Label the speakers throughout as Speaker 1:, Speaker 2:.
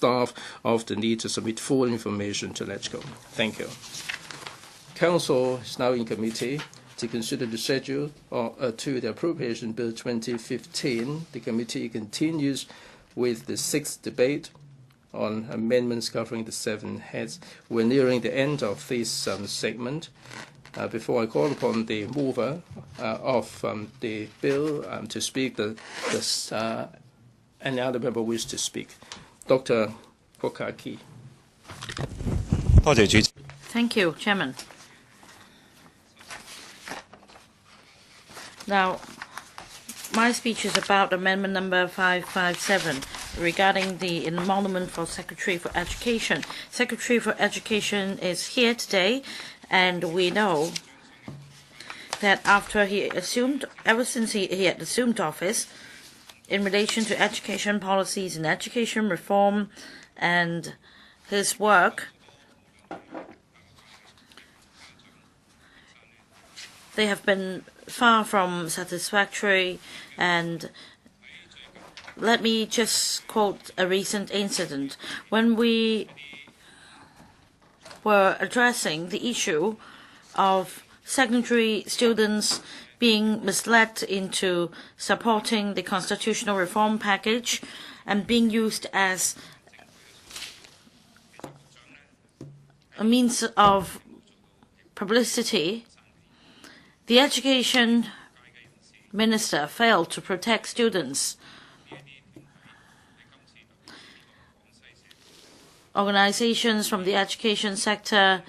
Speaker 1: staff of the need to submit full information to LegCo. Thank you. Council is now in committee to consider the schedule to the Appropriation Bill 2015. The committee continues with the 6th debate on amendments covering the 7 heads. We're nearing the end of this segment. Before I call upon the mover of the bill to speak, any other member wish to speak? Dr. Kwok-hung.
Speaker 2: Thank you, Chairman. Now, my speech is about Amendment number 557 regarding the emolument for Secretary for Education. Secretary for Education is here today, and we know that ever since he had assumed office, in relation to education policies and education reform and his work, they have been far from satisfactory. And let me just quote a recent incident. When we were addressing the issue of secondary students being misled into supporting the constitutional reform package and being used as a means of publicity, the education minister failed to protect students. Organizations from the education sector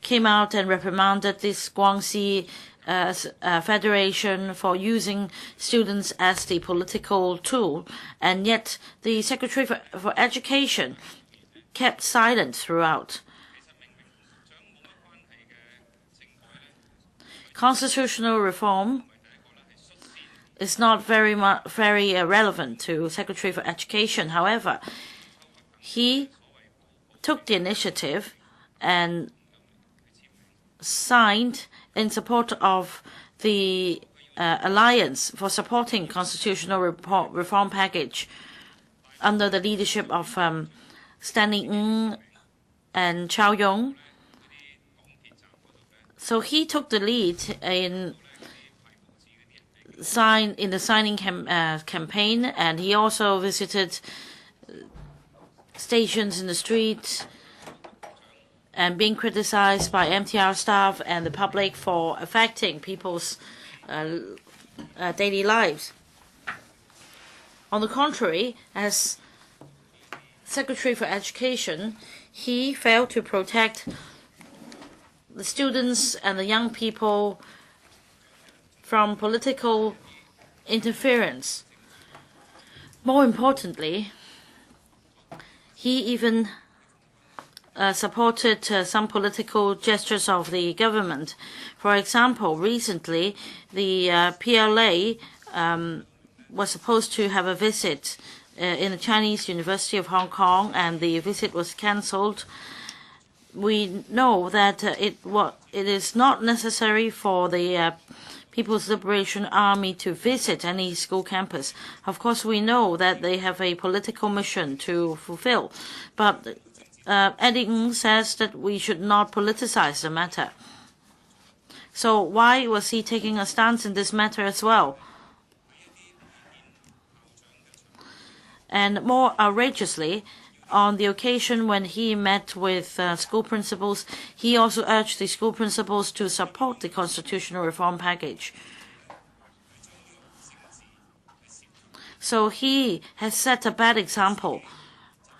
Speaker 2: came out and reprimanded this Guangxi Federation for using students as the political tool, and yet the Secretary for Education kept silent throughout. Constitutional reform is not very relevant to Secretary for Education. However, he took the initiative and signed in support of the Alliance for Supporting Constitutional Reform Package under the leadership of Stanley Ng and Chow Yun. So he took the lead in the signing campaign, and he also visited stations in the street and being criticized by MTR staff and the public for affecting people's daily lives. On the contrary, as Secretary for Education, he failed to protect the students and the young people from political interference. More importantly, he even supported some political gestures of the government. For example, recently, the PLA was supposed to have a visit in the Chinese University of Hong Kong, and the visit was cancelled. We know that it is not necessary for the People's Liberation Army to visit any school campus. Of course, we know that they have a political mission to fulfill, but Eddie Ng says that we should not politicize the matter. So why was he taking a stance in this matter as well? And more outrageously, on the occasion when he met with school principals, he also urged the school principals to support the constitutional reform package. So he has set a bad example.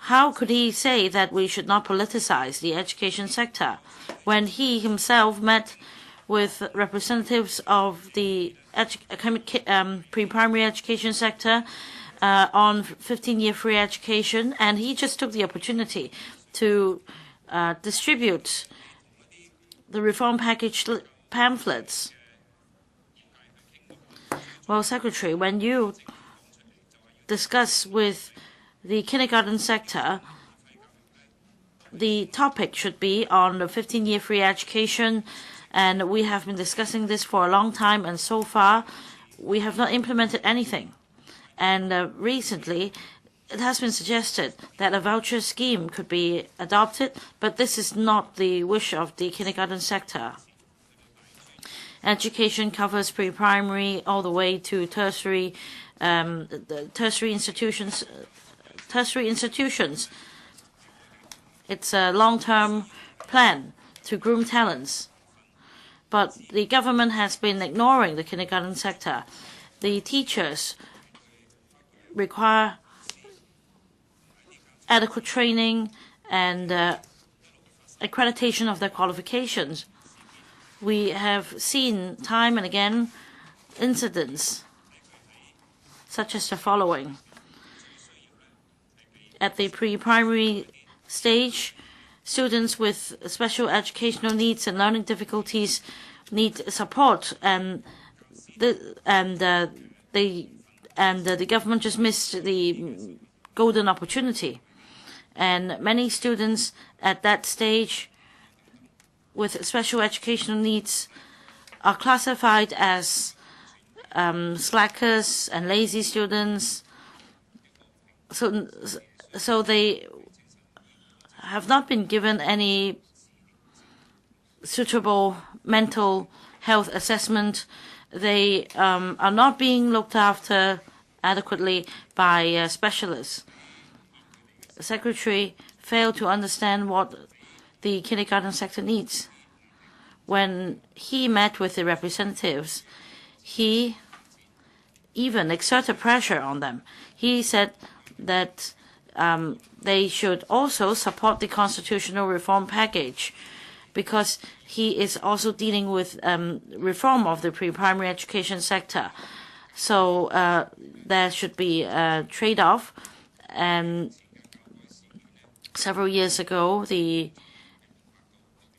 Speaker 2: How could he say that we should not politicize the education sector when he himself met with representatives of the pre-primary education sector on 15-year free education, and he just took the opportunity to distribute the reform package pamphlets. Well, Secretary, when you discuss with the kindergarten sector, the topic should be on the 15-year free education, and we have been discussing this for a long time, and so far we have not implemented anything. And recently, it has been suggested that a voucher scheme could be adopted, but this is not the wish of the kindergarten sector. Education covers pre-primary all the way to tertiary, tertiary institutions. It's a long-term plan to groom talents. But the government has been ignoring the kindergarten sector. The teachers require adequate training and accreditation of their qualifications. We have seen time and again incidents such as the following. At the pre-primary stage, students with special educational needs and learning difficulties need support, and the government just missed the golden opportunity. And many students at that stage with special educational needs are classified as slackers and lazy students. So they have not been given any suitable mental health assessment. They are not being looked after adequately by specialists. The secretary failed to understand what the kindergarten sector needs. When he met with the representatives, he even exerted pressure on them. He said that they should also support the constitutional reform package, because he is also dealing with reform of the pre-primary education sector. So there should be a trade-off. And several years ago, the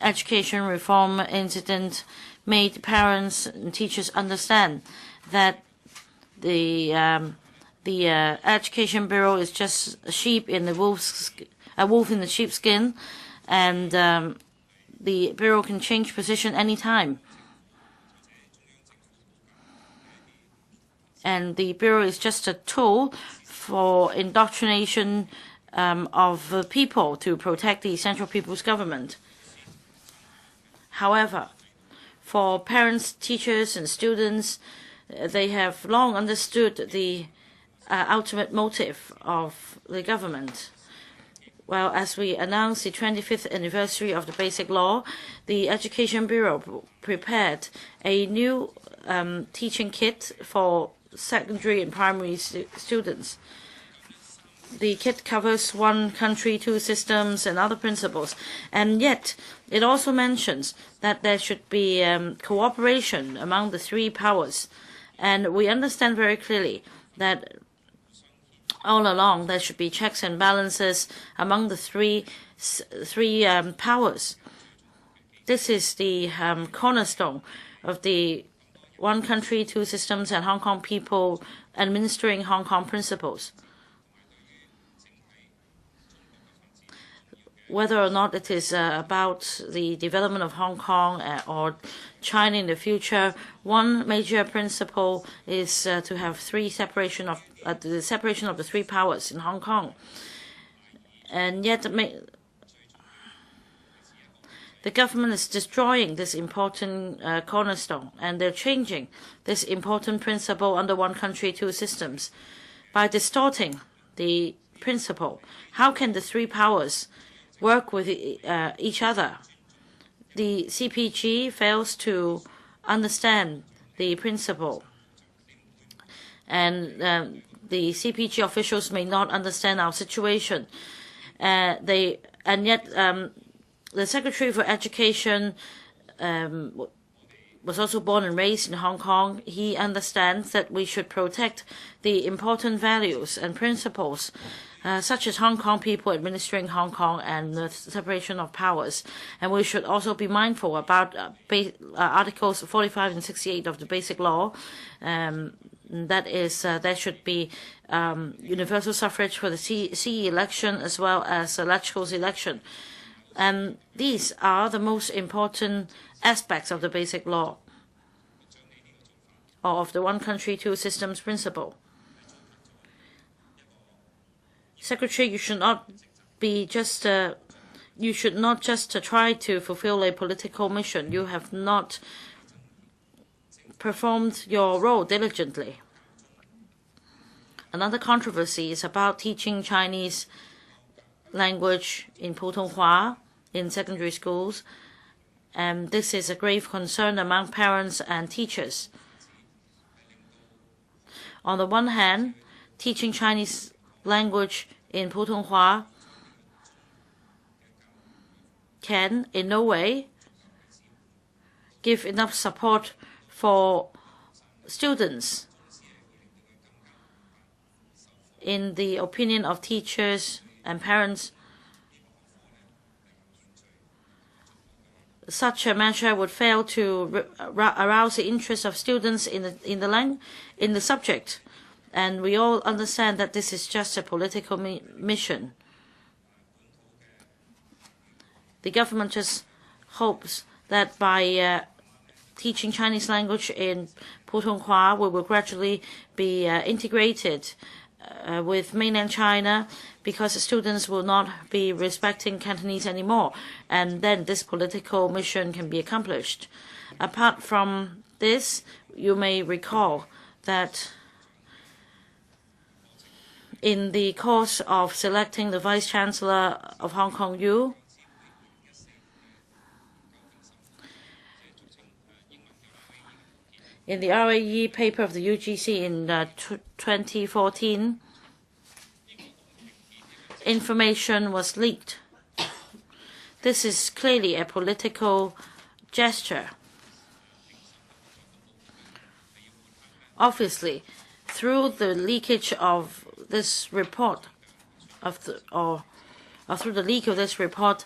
Speaker 2: education reform incident made parents and teachers understand that the Education Bureau is just a sheep in the wolf in the sheepskin, and the Bureau can change position anytime. And the Bureau is just a tool for indoctrination of people to protect the Central People's Government. However, for parents, teachers, and students, they have long understood the ultimate motive of the government. Well, as we announced the 25th anniversary of the Basic Law, the Education Bureau prepared a new teaching kit for secondary and primary students. The kit covers one country, two systems, and other principles. And yet, it also mentions that there should be cooperation among the three powers. And we understand very clearly that all along there should be checks and balances among the three powers. This is the cornerstone of the one country, two systems, and Hong Kong people administering Hong Kong principles. Whether or not it is about the development of Hong Kong or China in the future, one major principle is to have the separation of the three powers in Hong Kong. And yet, the government is destroying this important cornerstone, and they're changing this important principle under one country, two systems by distorting the principle. How can the three powers work with each other? The CPG fails to understand the principle, and the CPG officials may not understand our situation. The Secretary for Education was also born and raised in Hong Kong. He understands that we should protect the important values and principles such as Hong Kong people administering Hong Kong and the separation of powers. And we should also be mindful about Articles 45 and 68 of the Basic Law. That is, there should be universal suffrage for the CE election as well as the Legislative election. And these are the most important aspects of the Basic Law, or of the one country, two systems principle. Secretary, you should not be just you should not just try to fulfill a political mission. You have not performed your role diligently. Another controversy is about teaching Chinese language in Putonghua in secondary schools, and this is a grave concern among parents and teachers. On the one hand, teaching Chinese language in Putonghua can, in no way, give enough support for students. In the opinion of teachers and parents, such a measure would fail to arouse the interest of students in the subject, and we all understand that this is just a political mission. The government just hopes that by teaching Chinese language in Putonghua, we will gradually be integrated with mainland China, because the students will not be respecting Cantonese anymore, and then this political mission can be accomplished. Apart from this, you may recall that in the course of selecting the Vice Chancellor of Hong Kong U, in the RAE paper of the UGC in 2014, information was leaked. This is clearly a political gesture. Obviously, through the leakage of this report, through the leak of this report,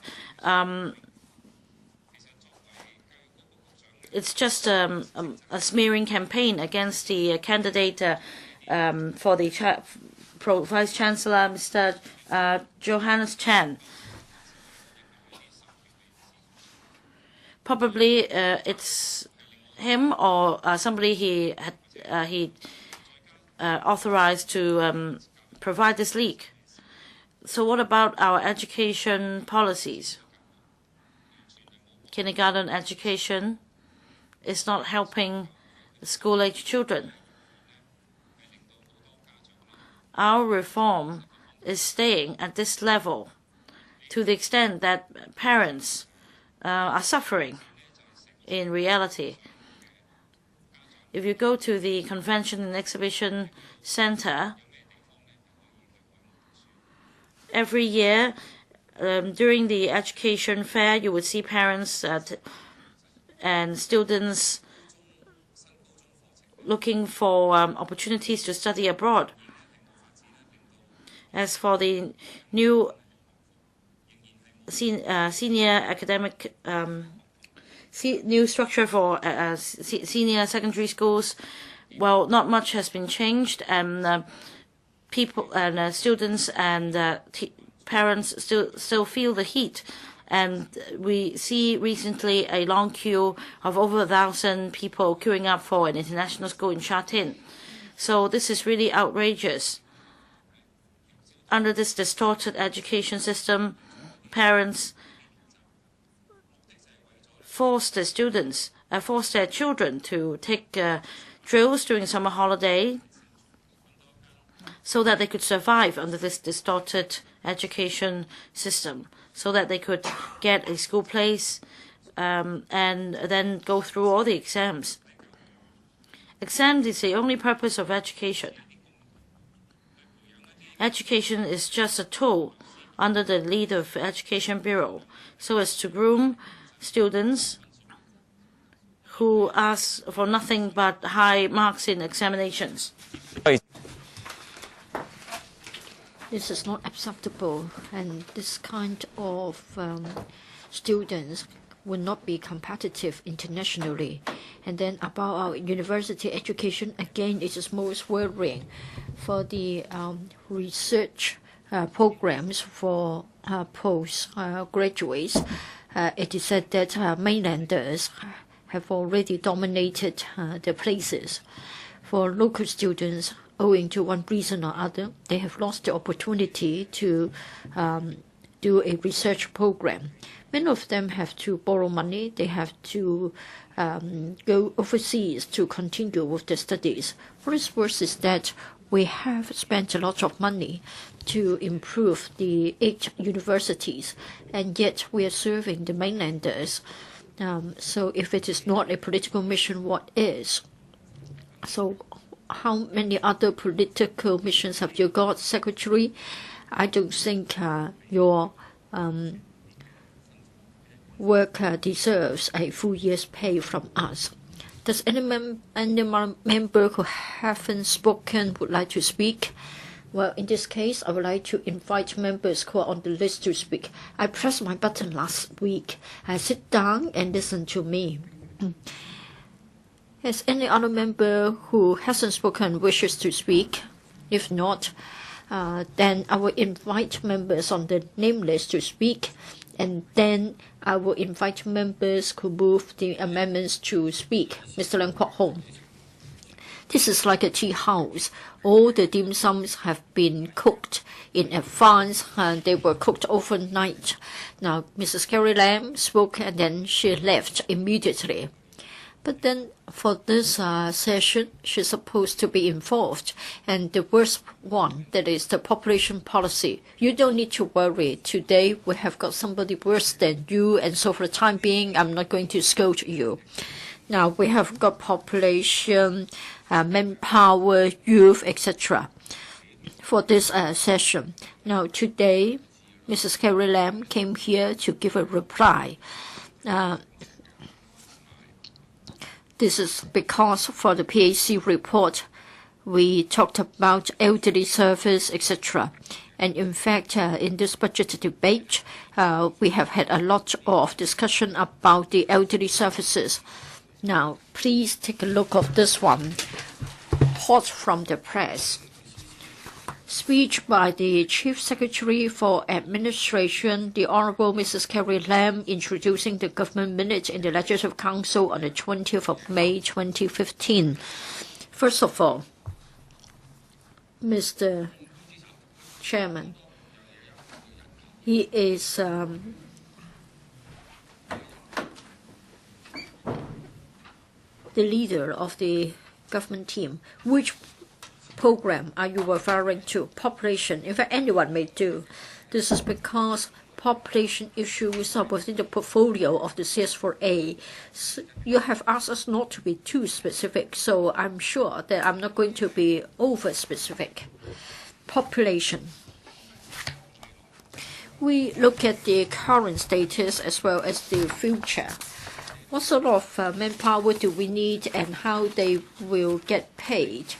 Speaker 2: it's just a smearing campaign against the candidate for the Vice Chancellor, Mr. Johannes Chan. Probably it's him or somebody he authorized to provide this leak. So what about our education policies? Kindergarten education is not helping the school-age children. Our reform is staying at this level to the extent that parents are suffering in reality. If you go to the Convention and Exhibition Center, every year during the education fair, you would see parents and students looking for opportunities to study abroad. As for the new senior academic new structure for senior secondary schools, well, not much has been changed, and people and students and parents still feel the heat. And we see recently a long queue of over 1,000 people queuing up for an international school in Sha Tin. So this is really outrageous. Under this distorted education system, parents force their children to take drills during summer holiday so that they could survive under this distorted education system, so that they could get a school place and then go through all the exams. Exams is the only purpose of education. Education is just a tool under the lead of Education Bureau, so as to groom students who ask for nothing but high marks in examinations.
Speaker 3: This is not acceptable, and this kind of students will not be competitive internationally. And then about our university education, again, it is most worrying. For the research programs for postgraduates, it is said that mainlanders have already dominated the places. For local students, owing to one reason or other, they have lost the opportunity to do a research program. Many of them have to borrow money. They have to go overseas to continue with the studies. What is worse is that we have spent a lot of money to improve the 8 universities, and yet we are serving the mainlanders. So if it is not a political mission, what is? So how many other political missions have you got, Secretary? I don't think your work deserves a full year's pay from us. Does any member who haven't spoken would like to speak? Well, in this case, I would like to invite members who are on the list to speak. I pressed my button last week. Sit down and listen to me. Has any other member who hasn't spoken wishes to speak? If not, then I will invite members on the name list to speak, and then I will invite members who move the amendments to speak. Mr. Leung Kwok-hung. This is like a tea house. All the dim sums have been cooked in advance, and they were cooked overnight. Now, Mrs. Carrie Lam spoke, and then she left immediately. But then for this session, she's supposed to be involved. And the worst one, that is the population policy. You don't need to worry. Today, we have got somebody worse than you, and so for the time being, I'm not going to scold you. Now, we have got population, manpower, youth, etc. for this session. Now, today, Mrs. Carrie Lam came here to give a reply. This is because for the PAC report, we talked about elderly service, etc. And in fact, in this budget debate, we have had a lot of discussion about the elderly services. Now, please take a look at this one, hot from the press. Speech by the Chief Secretary for Administration, the Honourable Mrs. Carrie Lam, introducing the government minute in the Legislative Council on the 20th of May 2015. First of all, Mr. Chairman, he is the leader of the government team. Which program are you referring to? Population. In fact, anyone may do. This is because population issues are within the portfolio of the CS4A. So you have asked us not to be too specific, so I'm sure that I'm not going to be over-specific. Population. We look at the current status as well as the future. What sort of manpower do we need, and how they will get paid?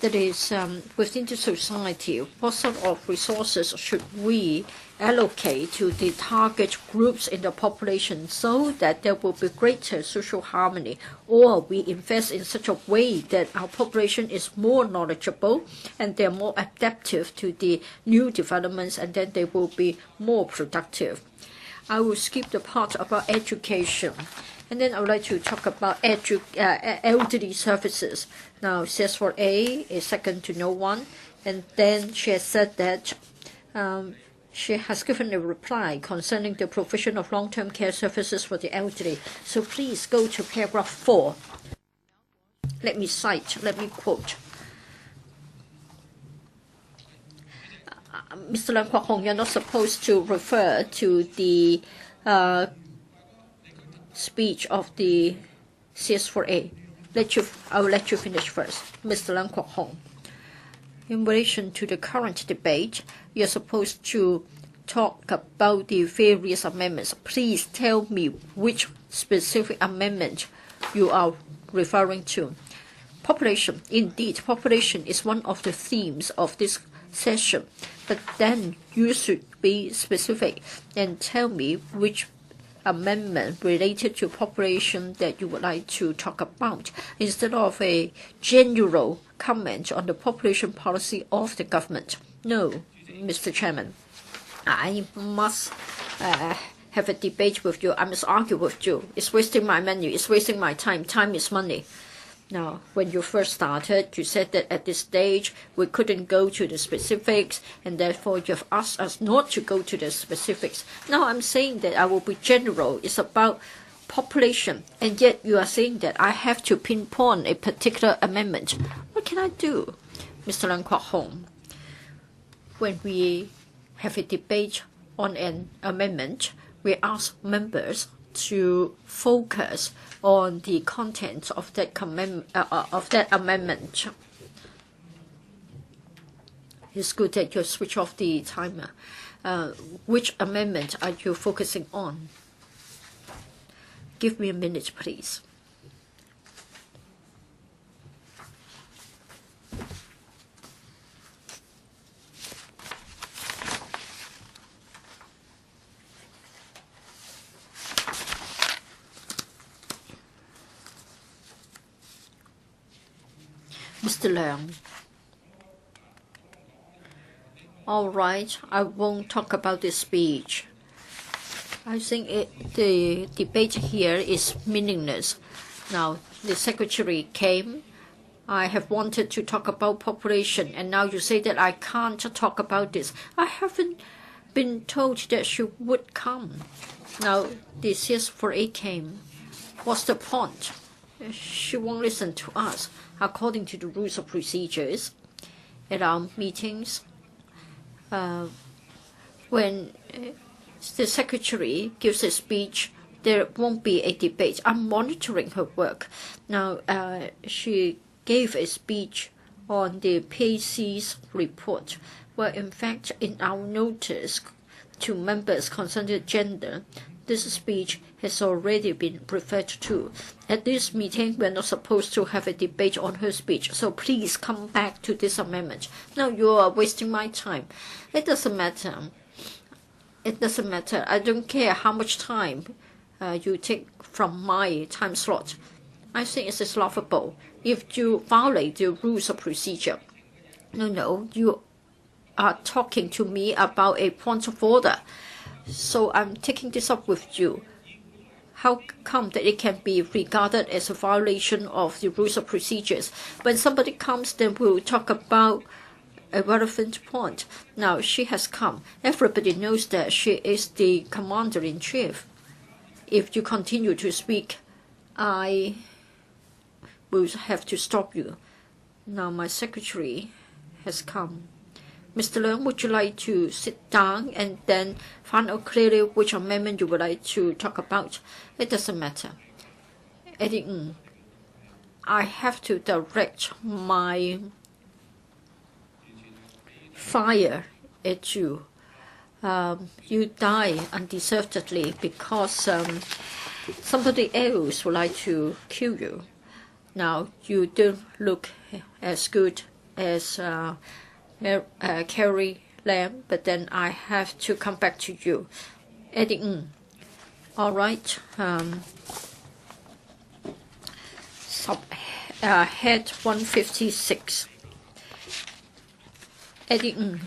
Speaker 3: That is, within the society, what sort of resources should we allocate to the target groups in the population so that there will be greater social harmony, or we invest in such a way that our population is more knowledgeable and they're more adaptive to the new developments, and then they will be more productive. I will skip the part about education. And then I would like to talk about elderly services. Now, CS4A is second to no one. And then she has said that she has given a reply concerning the provision of long-term care services for the elderly. So please go to paragraph 4. Let me quote. Mr. Leung Kwok-hung, you're not supposed to refer to the speech of the CS4A. I will let you finish first. Mr. Leung Kwok-hung. In relation to the current debate, you're supposed to talk about the various amendments. Please tell me which specific amendment you are referring to. Population. Indeed, population is one of the themes of this session. But then you should be specific and tell me which amendment related to population that you would like to talk about, instead of a general comment on the population policy of the government. No, Mr. Chairman, I must have a debate with you. I must argue with you. It's wasting my money. It's wasting my time. Time is money. Now, when you first started, you said that at this stage we couldn't go to the specifics, and therefore you have asked us not to go to the specifics. Now I'm saying that I will be general. It's about population, and yet you are saying that I have to pinpoint a particular amendment. What can I do? Mr. Leung Kwok-hung, when we have a debate on an amendment, we ask members to focus on the content of that amendment. It's good that you switch off the timer. Which amendment are you focusing on? Give me a minute, please. Mr. Leung. All right, I won't talk about this speech. I think the debate here is meaningless. Now, the secretary came. I have wanted to talk about population, and now you say that I can't talk about this. I haven't been told that she would come. Now, the CS4A came. What's the point? She won't listen to us. According to the rules of procedures, at our meetings, when the secretary gives a speech, there won't be a debate. I'm monitoring her work. Now, she gave a speech on the PAC's report, where in fact in our notice to members concerning gender, this speech has already been referred to. At this meeting, we're not supposed to have a debate on her speech, so please come back to this amendment. Now you are wasting my time. It doesn't matter. It doesn't matter. I don't care how much time you take from my time slot. I think it is laughable if you violate the rules of procedure. No, you are talking to me about a point of order. So I'm taking this up with you. How come that it can be regarded as a violation of the rules of procedures? When somebody comes, then we'll talk about a relevant point. Now, she has come. Everybody knows that she is the commander-in-chief. If you continue to speak, I will have to stop you. Now, my secretary has come. Mr. Leung, would you like to sit down and then find out clearly which amendment you would like to talk about? It doesn't matter. Eddie Ng, I have to direct my fire at you. You die undeservedly because somebody else would like to kill you. Now, you don't look as good as Carrie Lam, but then I have to come back to you. Eddie Ng. All right. Head 156. Eddie Ng,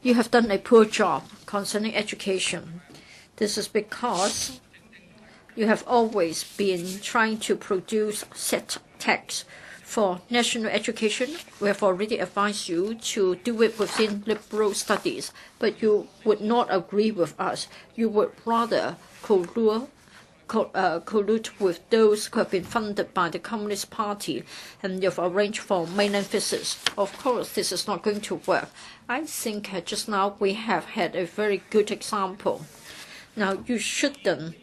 Speaker 3: you have done a poor job concerning education. This is because you have always been trying to produce set texts. For national education, we have already advised you to do it within liberal studies, but you would not agree with us. You would rather collude with those who have been funded by the Communist Party, and you've arranged for mainland visits. Of course, this is not going to work. I think just now we have had a very good example. Now, you shouldn't.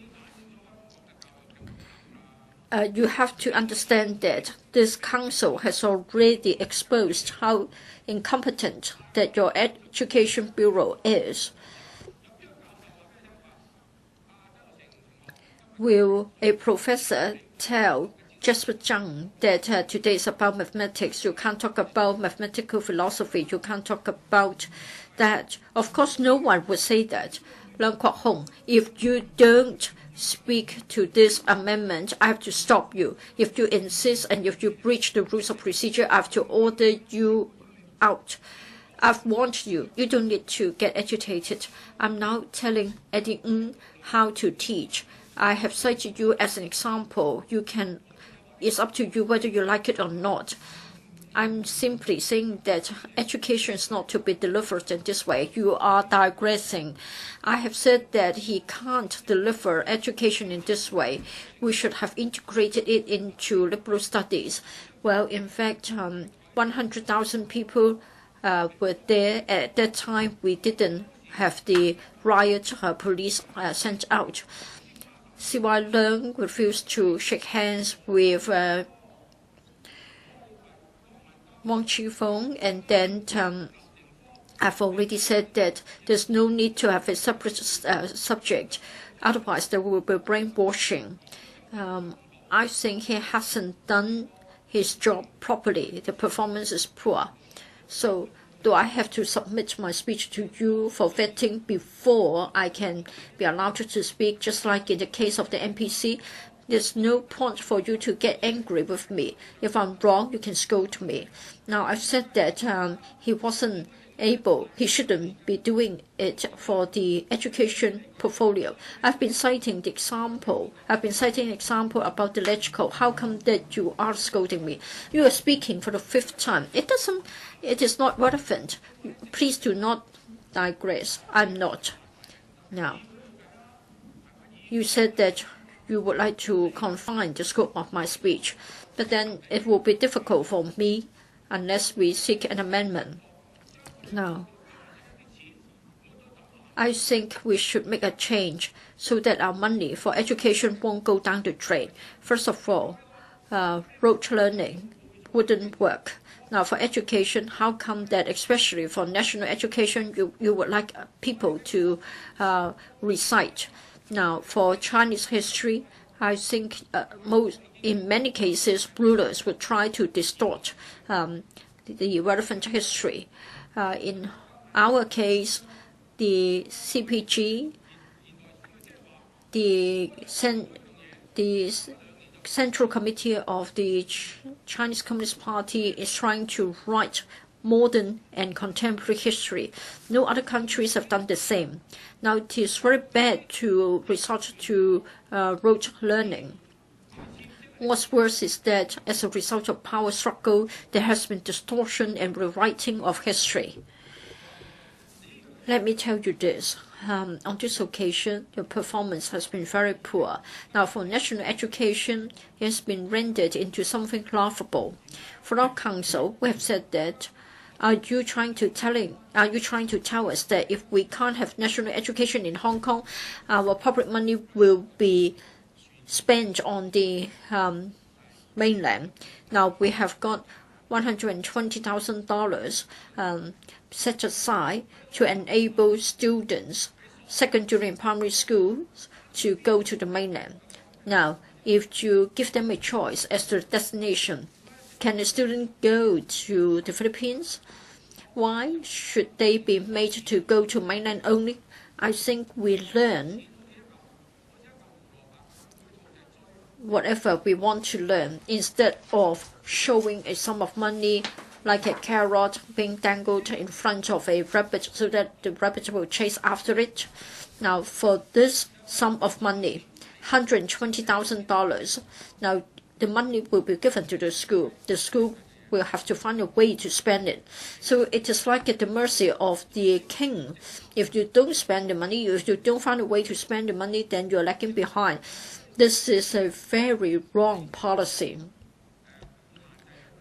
Speaker 3: You have to understand that this council has already exposed how incompetent that your education bureau is. Will a professor tell Jasper Zhang that today is about mathematics? You can't talk about mathematical philosophy. You can't talk about that. Of course, no one would say that. Leung Kwok-hung, if you don't speak to this amendment, I have to stop you. If you insist and if you breach the rules of procedure, I have to order you out. I've warned you. You don't need to get agitated. I'm now telling Eddie Ng how to teach. I have cited you as an example. You can it's up to you whether you like it or not. I'm simply saying that education is not to be delivered in this way. You are digressing. I have said that he can't deliver education in this way. We should have integrated it into liberal studies. Well, in fact, 100,000 people were there at that time. We didn't have the riot police sent out. Sau-lan refused to shake hands with Chi-chuen, and then I've already said that there's no need to have a separate subject, otherwise there will be brainwashing. I think he hasn't done his job properly. The performance is poor. So do I have to submit my speech to you for vetting before I can be allowed to speak, just like in the case of the NPC? There's no point for you to get angry with me. If I'm wrong, you can scold me. Now, I've said that he wasn't able, he shouldn't be doing it for the education portfolio. I've been citing the example. I've been citing an example about the electrical. How come that you are scolding me? You are speaking for the 5th time. It is not relevant. Please do not digress. I'm not. Now, you said that you would like to confine the scope of my speech, but then it will be difficult for me unless we seek an amendment. Now, I think we should make a change so that our money for education won't go down the drain. First of all, rote learning wouldn't work. Now, for education, how come that, especially for national education, you would like people to recite? Now, for Chinese history, I think in many cases, rulers would try to distort the relevant history. In our case, the CPG, the Central Committee of the Chinese Communist Party is trying to write modern and contemporary history. No other countries have done the same. Now, it is very bad to resort to rote learning. What's worse is that as a result of power struggle, there has been distortion and rewriting of history. Let me tell you this. On this occasion, your performance has been very poor. Now, for national education, it has been rendered into something laughable. For our council, we have said that Are you trying to tell us that if we can't have national education in Hong Kong, our public money will be spent on the mainland? Now we have got $120,000 set aside to enable students, secondary and primary schools, to go to the mainland. Now, if you give them a choice as to the destination, can a student go to the Philippines? Why should they be made to go to mainland only? I think we learn whatever we want to learn instead of showing a sum of money like a carrot being dangled in front of a rabbit so that the rabbit will chase after it. Now, for this sum of money, $120,000, now the money will be given to the school. The school will have to find a way to spend it. So it is like at the mercy of the king. If you don't spend the money, if you don't find a way to spend the money, then you're lagging behind. This is a very wrong policy.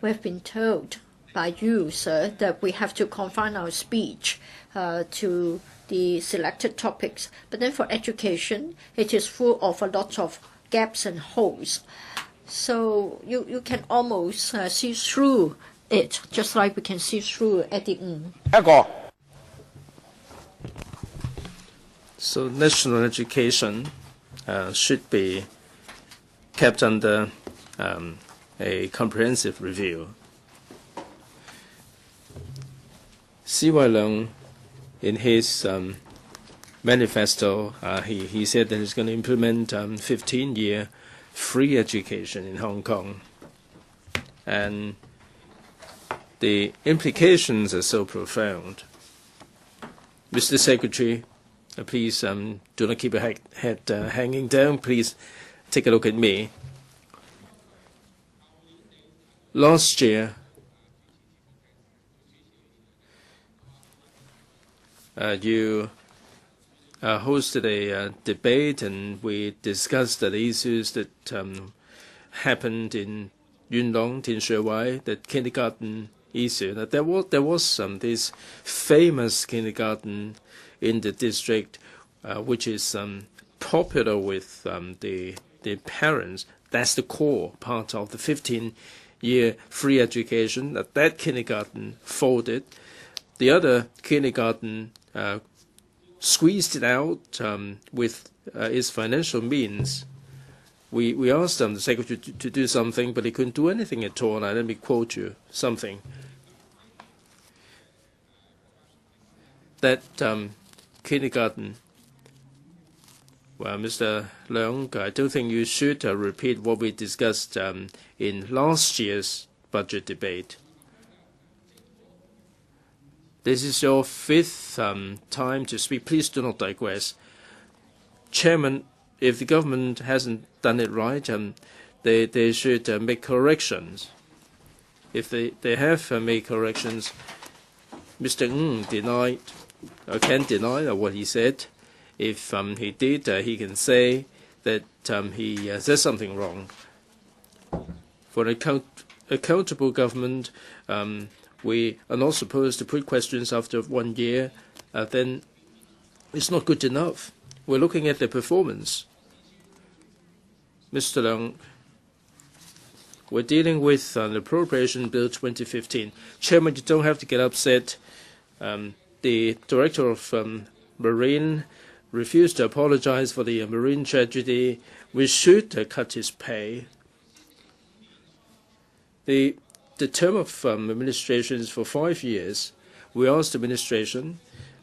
Speaker 3: We have been told by you, sir, that we have to confine our speech to the selected topics. But then for education, it is full of a lot of gaps and holes. So you can almost see through it, just like we can see through at the end.
Speaker 1: So national education should be kept under a comprehensive review. Sau-lan, in his manifesto, he said that he's going to implement 15-year free education in Hong Kong. And the implications are so profound. Mr. Secretary, please do not keep your head hanging down. Please take a look at me. Last year, you hosted a debate, and we discussed the issues that happened in Yunlong, Tinshui, the kindergarten issue. Now, there was this famous kindergarten in the district, which is popular with the parents. That's the core part of the 15-year free education. That kindergarten folded. The other kindergarten squeezed it out with its financial means. We asked the secretary to do something, but he couldn't do anything at all. Now, let me quote you something. That kindergarten, well, Mr. Leung, I don't think you should repeat what we discussed in last year's budget debate. This is your fifth time to speak. Please do not digress. Chairman, if the government hasn't done it right, they should make corrections. If they have made corrections, Mr. Ng can't deny what he said. If he did, he can say that he said something wrong. For an accountable government, we are not supposed to put questions after 1 year. Then it's not good enough. We're looking at the performance. Mr. Leung, we're dealing with the Appropriation Bill 2015. Chairman, you don't have to get upset. The Director of Marine refused to apologize for the marine tragedy. We should cut his pay. The term of administration is for 5 years. We asked the administration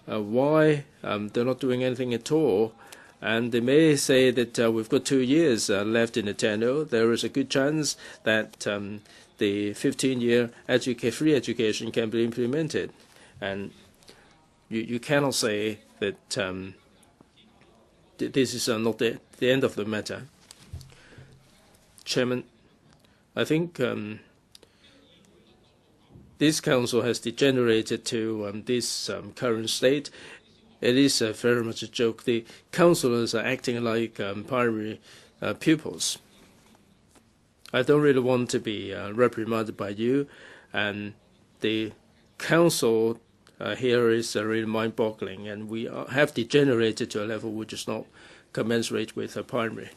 Speaker 1: why they're not doing anything at all. And they may say that we've got 2 years left in the tenure. There is a good chance that the 15-year free education can be implemented. And you cannot say that this is not the end of the matter. Chairman, I think this council has degenerated to this current state. It is very much a joke. The councillors are acting like primary pupils. I don't really want to be reprimanded by you, and the council here is really mind-boggling, and we have degenerated to a level which is not commensurate with primary.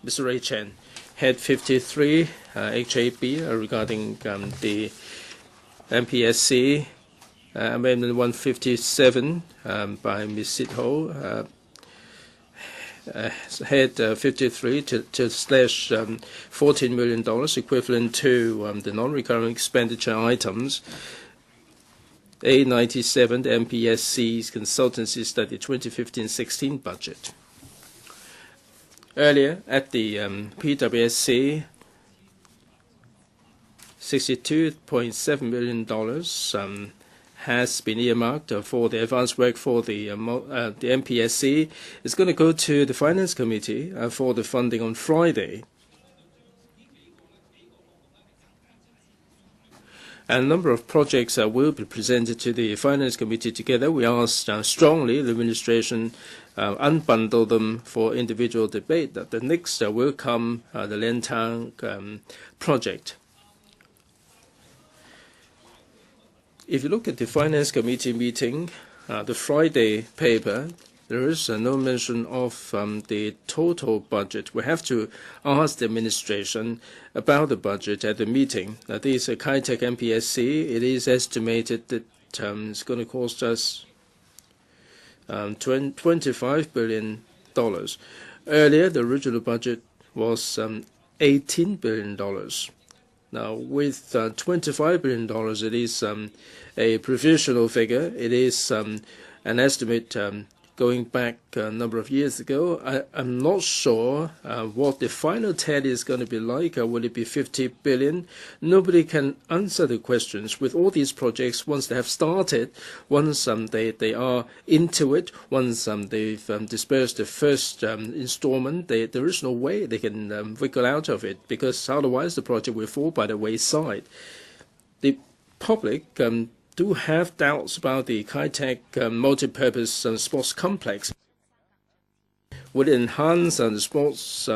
Speaker 1: Mr. Ray Chen, Head 53, HAB, regarding the MPSC. Amendment 157 by Ms. Sit Ho, Head 53 to slash $14 million, equivalent to the non-recurring expenditure items. A97, the MPSC's consultancy study 2015-16 budget. Earlier at the PWSC, $62.7 million has been earmarked for the advanced work for the MPSC. It's going to go to the Finance Committee for the funding on Friday. And a number of projects will be presented to the Finance Committee together. We asked strongly the administration unbundle them for individual debate. That the next will come the Lentang project. If you look at the Finance Committee meeting, the Friday paper, there is no mention of the total budget. We have to ask the administration about the budget at the meeting. This is a Kai-Tak MPSC. It is estimated that it's going to cost us $25 billion. Earlier, the original budget was $18 billion. Now, with $25 billion, it is a provisional figure. It is an estimate going back a number of years ago. I'm not sure what the final tally is going to be like. Will it be 50 billion? Nobody can answer the questions. With all these projects, once they have started, once they are into it, once they've disbursed the first installment, there is no way they can wiggle out of it, because otherwise the project will fall by the wayside. The public do have doubts about the Kai-tak multi-purpose sports complex. Would enhance the sports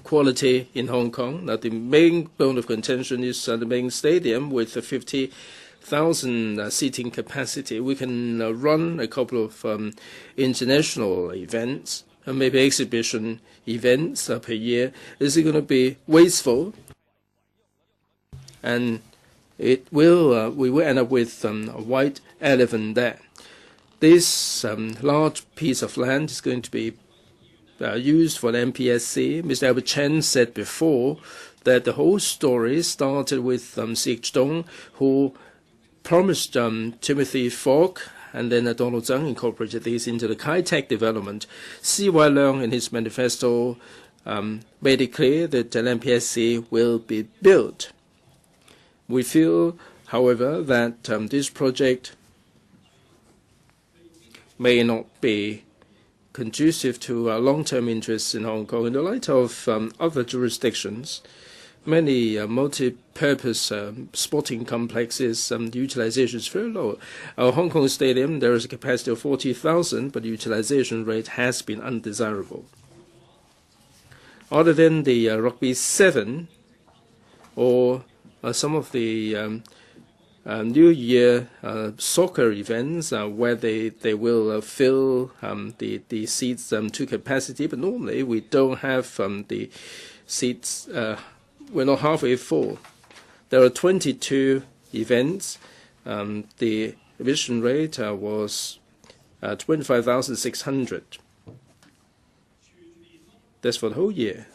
Speaker 1: quality in Hong Kong. Now, the main bone of contention is the main stadium with a 50,000 seating capacity. We can run a couple of international events, maybe exhibition events per year. Is it going to be wasteful? And we will end up with a white elephant there. This large piece of land is going to be used for the MPSC. Mr. Albert Chen said before that the whole story started with Stage-Appropriation, who promised Timothy Falk and then Donald Tsang incorporated these into the Kai-tak development. C.Y. Leung in his manifesto made it clear that an MPSC will be built. We feel, however, that this project may not be conducive to long-term interests in Hong Kong. In the light of other jurisdictions, many multi-purpose sporting complexes, utilization is very low. Our Hong Kong Stadium, there is a capacity of 40,000, but the utilization rate has been undesirable. Other than the Rugby 7 or some of the New Year soccer events where they will fill the seats to capacity, but normally we don't have the seats, we're not halfway full. There are 22 events. The admission rate was 25,600. That's for the whole year.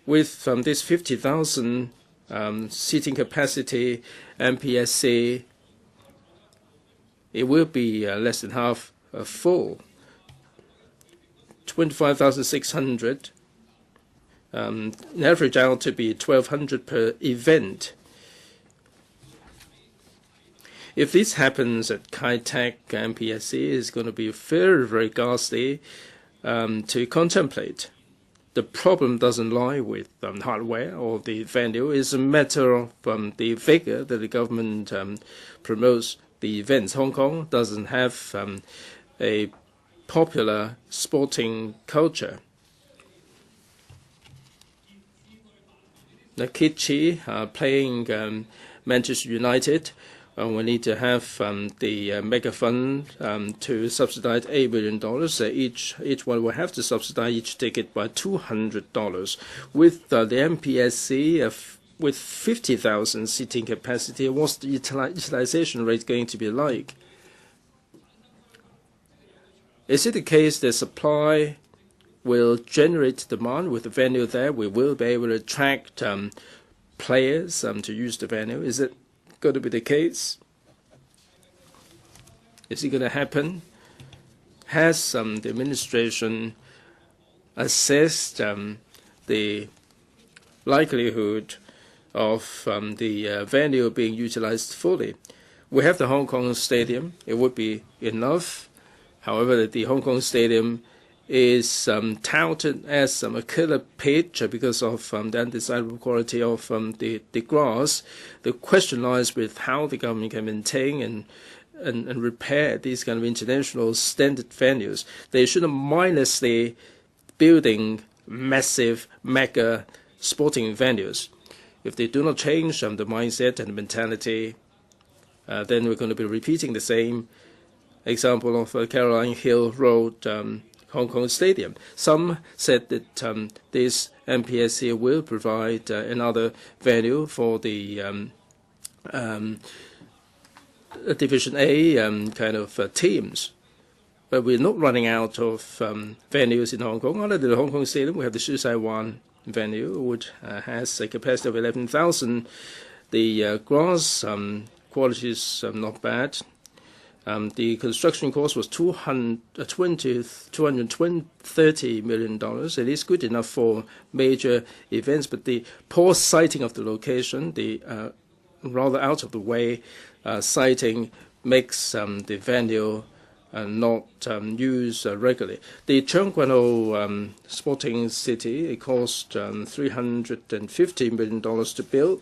Speaker 1: With this 50,000 seating capacity MPSC, it will be less than half full. 25,600, average out to be 1,200 per event. If this happens at Kai-tak MPSC, it's going to be very, very ghastly to contemplate. The problem doesn't lie with hardware or the venue. It's a matter of the figure that the government promotes the events. Hong Kong doesn't have a popular sporting culture. The Chi playing Manchester United, we need to have the mega fund to subsidize $8 million. Each one will have to subsidize each ticket by $200. With the MPSC, with 50,000 seating capacity, what's the utilization rate going to be like? Is it the case that supply will generate demand with the venue there? We will be able to attract players to use the venue. Is it going to be the case? Is it going to happen? Has the administration assessed the likelihood of the venue being utilized fully? We have the Hong Kong Stadium. It would be enough. However, the Hong Kong Stadium is touted as a killer pitch because of the undesirable quality of the grass. The question lies with how the government can maintain and repair these kind of international standard venues. They shouldn't mindlessly building massive mega sporting venues. If they do not change the mindset and the mentality, then we're going to be repeating the same example of Caroline Hill Road Hong Kong Stadium. Some said that this MPSC will provide another venue for the Division A kind of teams. But we're not running out of venues in Hong Kong. Other than the Hong Kong Stadium, we have the Shu-sai-wan venue, which has a capacity of 11,000. The grass quality is not bad. The construction cost was $230 million. It is good enough for major events, but the poor siting of the location, the rather out of the way siting, makes the venue not used regularly. The Cheongguan Sporting City, it cost $350 million to build.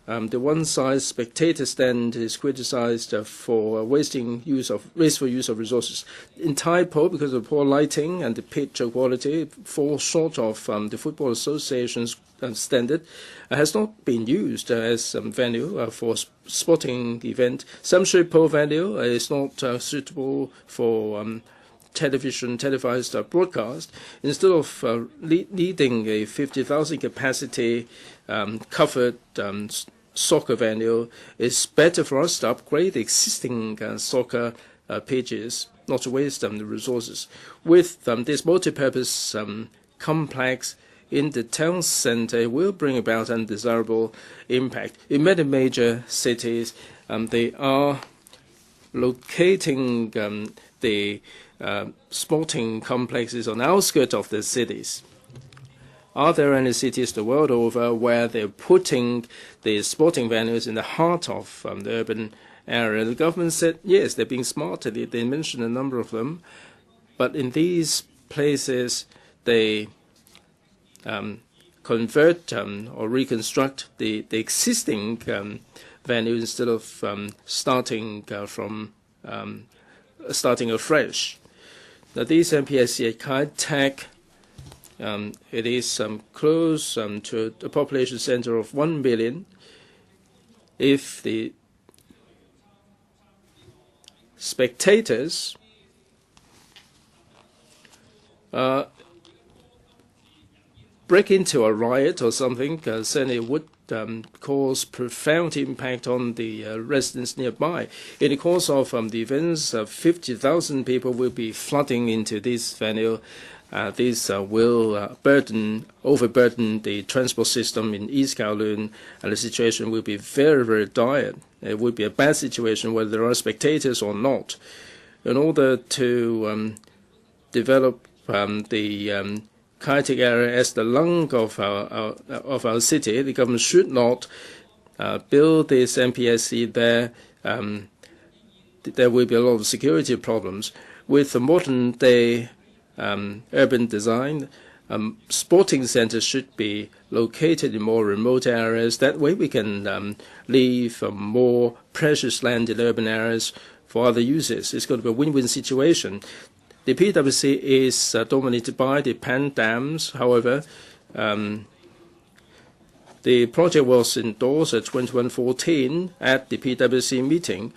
Speaker 1: The one-size spectator stand is criticized for wasteful use of resources. In Taipo, because of poor lighting and the pitch quality, falls short of the Football Association's standard, has not been used as venue for sporting event. Samshui venue is not suitable for televised broadcast. Instead of needing a 50,000 capacity covered soccer venue, it's better for us to upgrade the existing soccer pitches, not to waste the resources. With this multi-purpose complex in the town center, it will bring about undesirable impact. In many major cities, they are locating the sporting complexes on the outskirts of the cities. Are there any cities the world over where they're putting the sporting venues in the heart of the urban area? The government said, yes, they're being smart. They mentioned a number of them. But in these places, they convert or reconstruct the existing venue instead of starting afresh. Now, these MPSC at Kai Tak, it is close to a population center of 1 million. If the spectators break into a riot or something, certainly it would cause profound impact on the residents nearby. In the course of the events, 50,000 people will be flooding into this venue. This will overburden the transport system in East Kowloon, and the situation will be very, very dire. It would be a bad situation whether there are spectators or not. In order to develop the Kai Tak area as the lung of our city, the government should not build this MPSC there. There will be a lot of security problems. With the modern-day urban design, sporting centers should be located in more remote areas. That way we can leave more precious land in urban areas for other uses. It's going to be a win-win situation. The PWC is dominated by the Pan Dams. However, the project was endorsed at 2114 at the PWC meeting.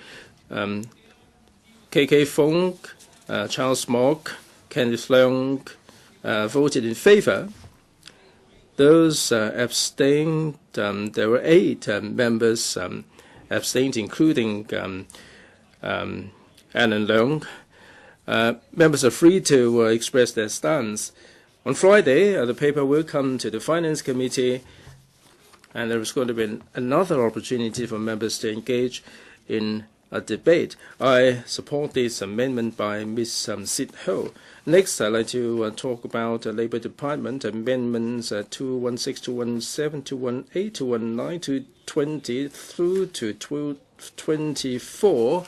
Speaker 1: KK Fong, Charles Mock, Kenneth Leung voted in favor. Those abstained, there were 8 members abstained, including Alan Leung. Members are free to express their stance. On Friday, the paper will come to the Finance Committee, and there is going to be another opportunity for members to engage in a debate. I support this amendment by Ms. Sit Ho. Next, I'd like to talk about the Labour Department amendments 216, 217, 218, 219, 220 through to 224.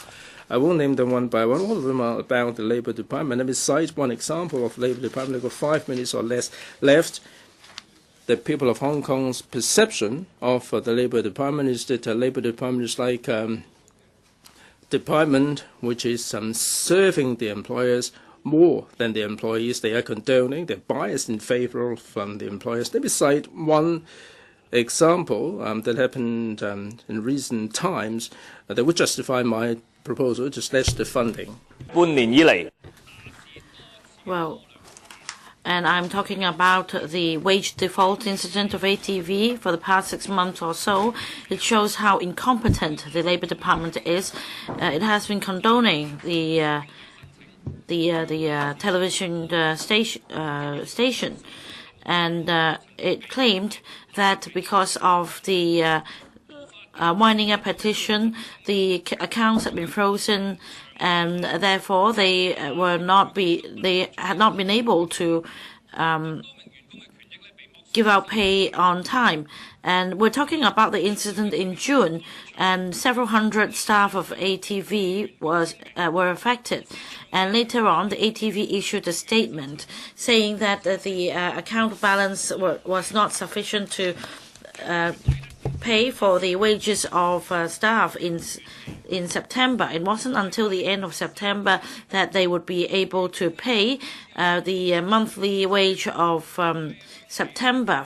Speaker 1: I won't name them one by one. All of them are about the Labour Department. Let me cite one example of Labour Department. I've got 5 minutes or less left. The people of Hong Kong's perception of the Labour Department is that the Labour Department is like department which is serving the employers more than the employees. They are condoning, they're biased in favor of the employers. Let me cite one example that happened in recent times that would justify my proposal to slash the funding.
Speaker 2: Well, and I'm talking about the wage default incident of ATV for the past 6 months or so. It shows how incompetent the Labour Department is. It has been condoning the television station, and it claimed that because of the winding up petition, the accounts have been frozen, and therefore they had not been able to give out pay on time. And we're talking about the incident in June, and several hundred staff of ATV were affected. And later on, the ATV issued a statement saying that the account balance was not sufficient to pay for the wages of staff in September. It wasn't until the end of September that they would be able to pay the monthly wage of September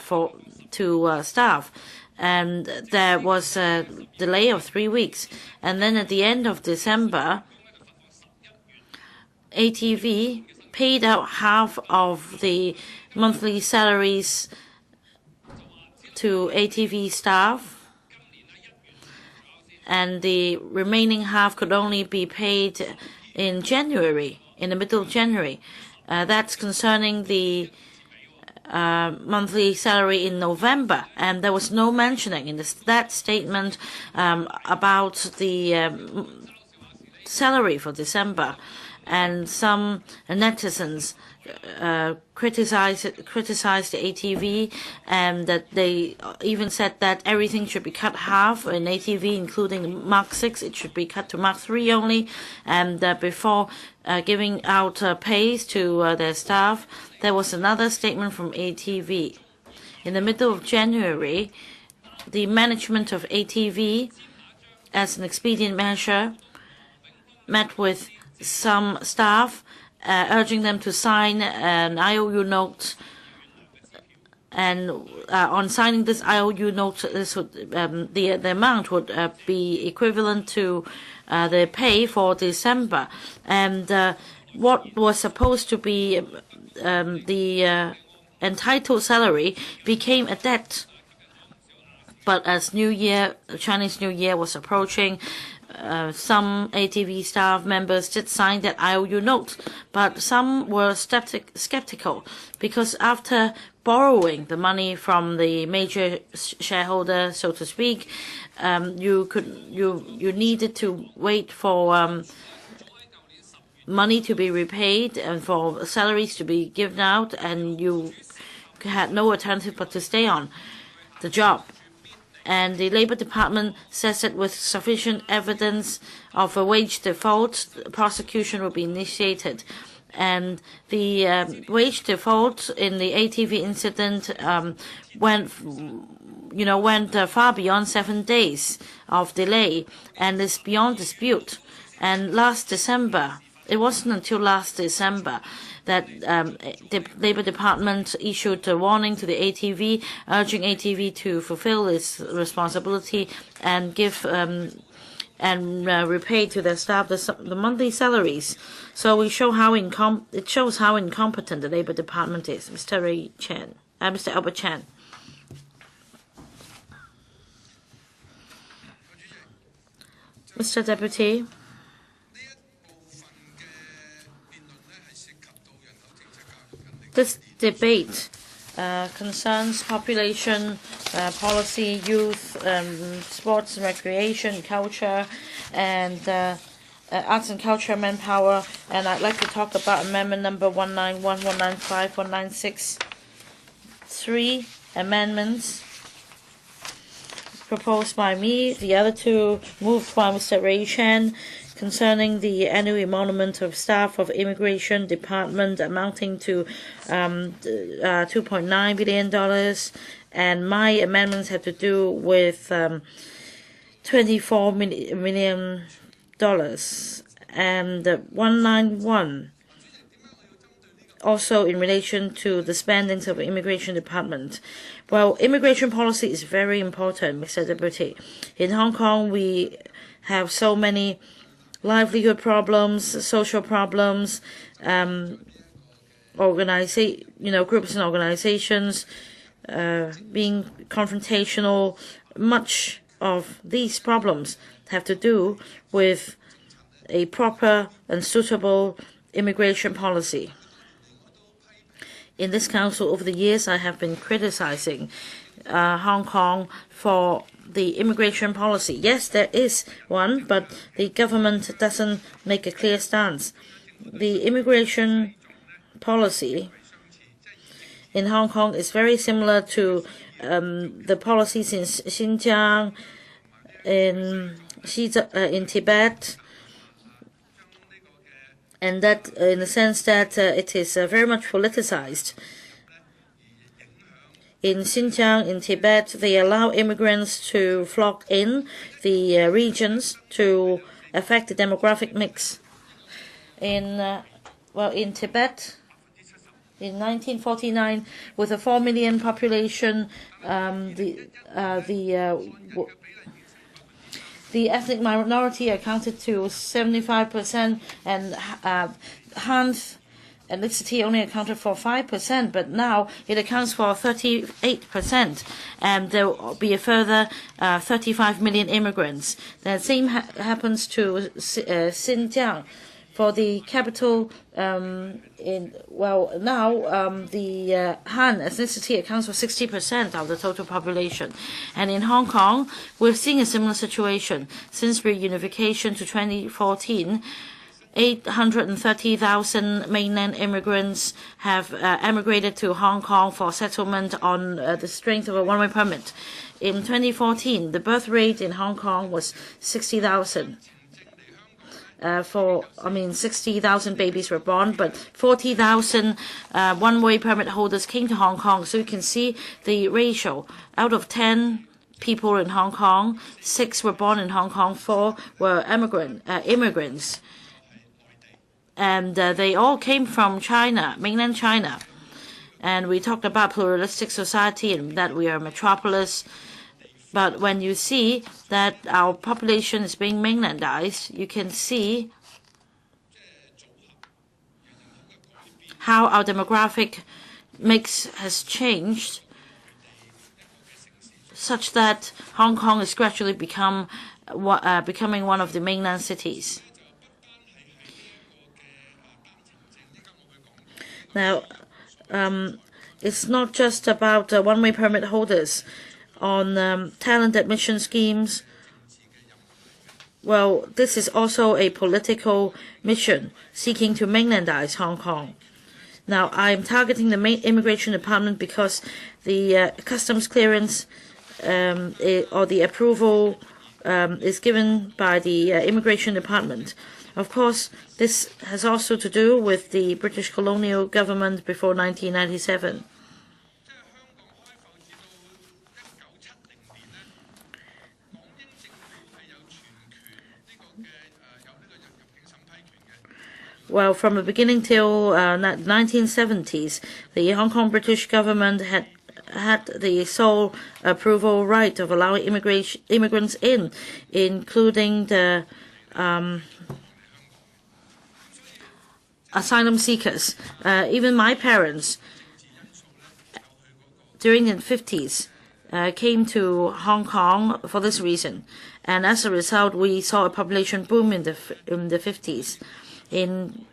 Speaker 2: to staff. And there was a delay of 3 weeks. And then at the end of December, ATV paid out half of the monthly salaries to ATV staff, and the remaining half could only be paid in January, in the middle of January. That's concerning the monthly salary in November, and there was no mentioning in that statement about the salary for December. And some netizens criticized the ATV, and that they even said that everything should be cut half in ATV, including Mark 6. It should be cut to Mark 3 only, and before giving out pays to their staff. There was another statement from ATV. In the middle of January, the management of ATV, as an expedient measure, met with some staff, urging them to sign an IOU note. And on signing this IOU note, this would, the amount would be equivalent to the pay for December. And what was supposed to be the entitled salary became a debt. But as Chinese New Year was approaching, some ATV staff members did sign that IOU note, but some were skeptical, because after borrowing the money from the major shareholder, so to speak, you needed to wait for money to be repaid and for salaries to be given out, and you had no alternative but to stay on the job. And the Labor Department says that with sufficient evidence of a wage default, prosecution will be initiated. And the wage default in the ATV incident went far beyond 7 days of delay, and is beyond dispute. And last December, it wasn't until last December that the Labor Department issued a warning to the ATV, urging ATV to fulfill its responsibility and give and repay to their staff the monthly salaries. So it shows how incompetent the Labor Department is. Mr. Albert Chan. Mr. Deputy. This debate concerns population policy, youth, sports and recreation, culture, and arts and culture, manpower. And I'd like to talk about amendment number 191, 195, 196, 3 amendments proposed by me. The other 2 moved by Mr. Ray Chan, concerning the annual emolument of staff of Immigration Department amounting to $2.9 billion, and my amendments have to do with $24 million, and 191 also in relation to the spendings of the Immigration Department. Well, immigration policy is very important, Mr. Deputy. In Hong Kong, we have so many livelihood problems, social problems, groups and organizations being confrontational. Much of these problems have to do with a proper and suitable immigration policy. In this council over the years, I have been criticizing Hong Kong for the immigration policy. Yes, there is one, but the government doesn't make a clear stance. The immigration policy in Hong Kong is very similar to the policies in Xinjiang, in Tibet, and that in the sense that it is very much politicized. In Xinjiang, in Tibet, they allow immigrants to flock in the regions to affect the demographic mix. In Tibet, in 1949, with a 4 million population, the ethnic minority accounted to 75%, and Han's ethnicity only accounted for 5%, but now it accounts for 38%, and there will be a further 35 million immigrants. The same happens to Xinjiang. For the capital, now the Han ethnicity accounts for 60% of the total population. And in Hong Kong, we're seeing a similar situation. Since reunification to 2014, 830,000 mainland immigrants have emigrated to Hong Kong for settlement on the strength of a one-way permit. In 2014, the birth rate in Hong Kong was 60,000. 60,000 babies were born, but 40,000 one-way permit holders came to Hong Kong. So you can see the ratio. Out of 10 people in Hong Kong, 6 were born in Hong Kong, 4 were immigrants. And they all came from China, mainland China. And we talked about pluralistic society and that we are a metropolis. But when you see that our population is being mainlandized, you can see how our demographic mix has changed, such that Hong Kong is gradually becoming one of the mainland cities. Now, it's not just about one-way permit holders. On talent admission schemes, well, this is also a political mission seeking to mainlandize Hong Kong. Now, I'm targeting the immigration department because the customs clearance or the approval is given by the immigration department. Of course, this has also to do with the British colonial government before 1997. Well, from the beginning till 1970s, the Hong Kong British government had the sole approval right of allowing immigrants in, including the asylum seekers. Even my parents, during the 50s, came to Hong Kong for this reason. And as a result, we saw a population boom in the 50s. In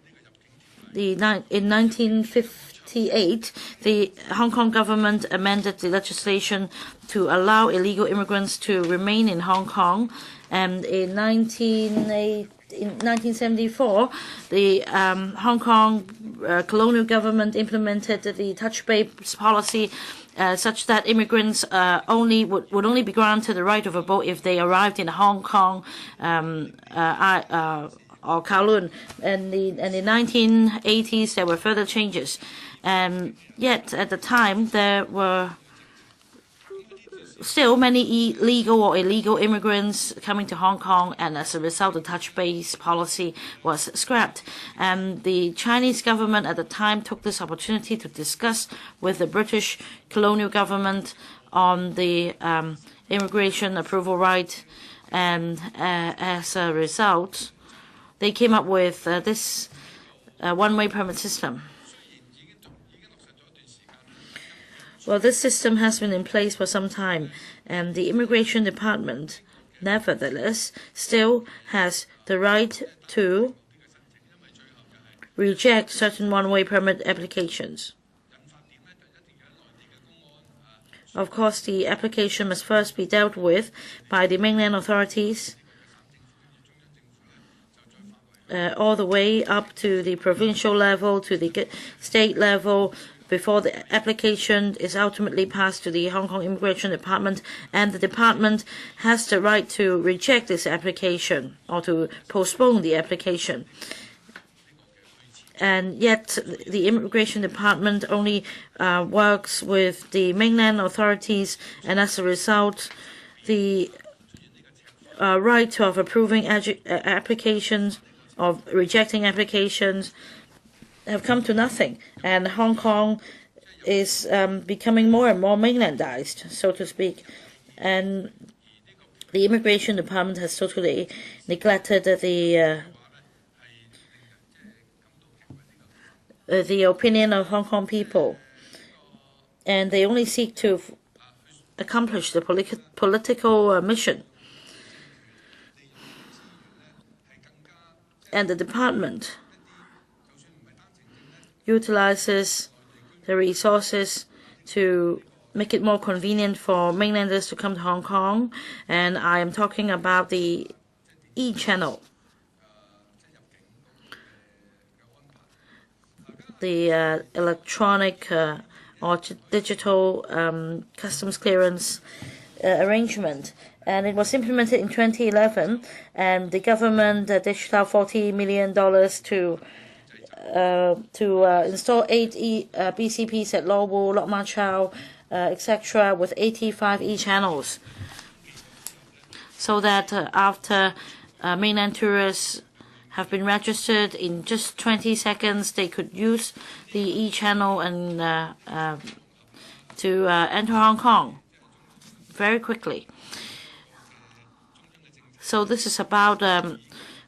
Speaker 2: 1958, the Hong Kong government amended the legislation to allow illegal immigrants to remain in Hong Kong. And in 1974, the Hong Kong colonial government implemented the touch-base policy such that immigrants would only be granted the right of a vote if they arrived in Hong Kong or Kowloon. And in the 1980s, there were further changes. Yet, at the time, there were still many illegal or illegal immigrants coming to Hong Kong, and as a result, the touch-base policy was scrapped. And the Chinese government at the time took this opportunity to discuss with the British colonial government on the immigration approval right, and as a result, they came up with this one-way permit system. Well, this system has been in place for some time, and the Immigration Department, nevertheless, still has the right to reject certain one-way permit applications. Of course, the application must first be dealt with by the mainland authorities, all the way up to the provincial level, to the state level, before the application is ultimately passed to the Hong Kong Immigration Department, and the department has the right to reject this application or to postpone the application. And yet the Immigration Department only works with the mainland authorities, and as a result, the right of approving applications, of rejecting applications, have come to nothing. And Hong Kong is becoming more and more mainlandized, so to speak. And the Immigration Department has totally neglected the opinion of Hong Kong people, and they only seek to accomplish the political mission. And the department utilizes the resources to make it more convenient for mainlanders to come to Hong Kong, and I am talking about the e-channel. The electronic or digital customs clearance arrangement. And it was implemented in 2011, and the government dished out $40 million to install 8 BCPs at Lo Wu, Lok Ma Chau, etc., with 85 e-channels, so that after mainland tourists have been registered, in just 20 seconds they could use the e-channel and to enter Hong Kong very quickly. So this is about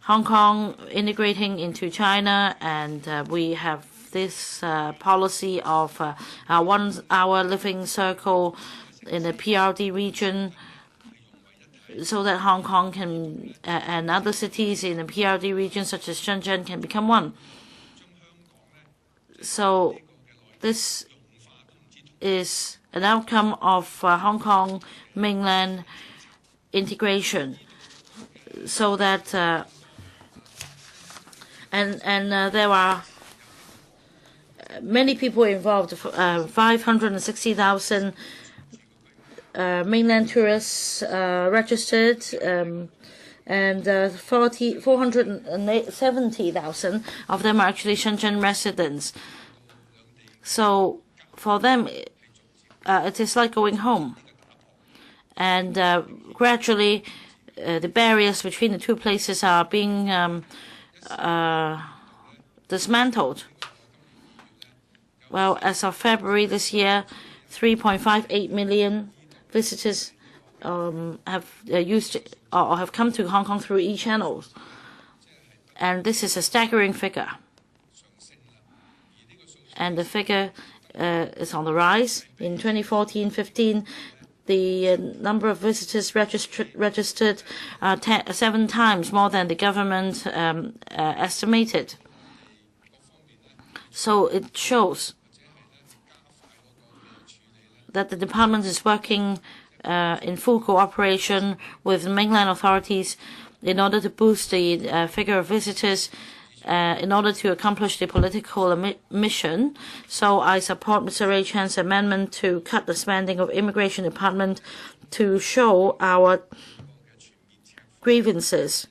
Speaker 2: Hong Kong integrating into China, and we have this policy of 1 hour living circle in the PRD region, so that Hong Kong can and other cities in the PRD region, such as Shenzhen, can become one. So this is an outcome of Hong Kong mainland integration, so that there are many people involved. 560,000 mainland tourists registered, and 470,000 of them are actually Shenzhen residents. So for them, it is like going home. And gradually, the barriers between the two places are being dismantled. Well, as of February this year, 3.58 million visitors have used or have come to Hong Kong through e-channels, and this is a staggering figure. And the figure is on the rise. In 2014-15, the number of visitors registered 7 times more than the government estimated. So it shows that the department is working in full cooperation with mainland authorities in order to boost the figure of visitors, in order to accomplish the political mission. So I support Mr. Ray Chan's amendment to cut the spending of Immigration Department to show our grievances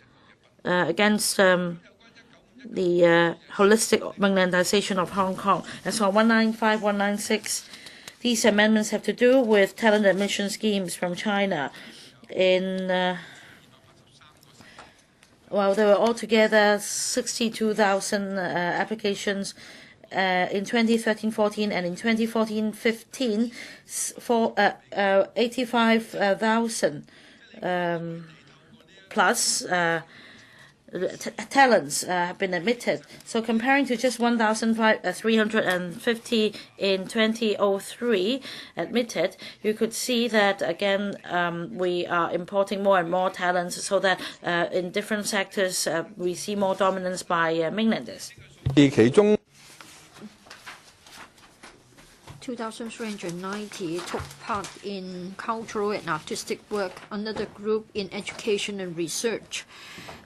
Speaker 2: against the holistic mainlandization of Hong Kong. As for 195, 196, these amendments have to do with talent admission schemes from China. Well, there were altogether 62,000 applications in 2013-14, and in 2014-15, for 85,000 plus talents have been admitted. So comparing to just 1,350 in 2003 admitted, you could see that again we are importing more and more talents, so that in different sectors we see more dominance by mainlanders.
Speaker 3: 2,390 took part in cultural and artistic work. Another group in education and research.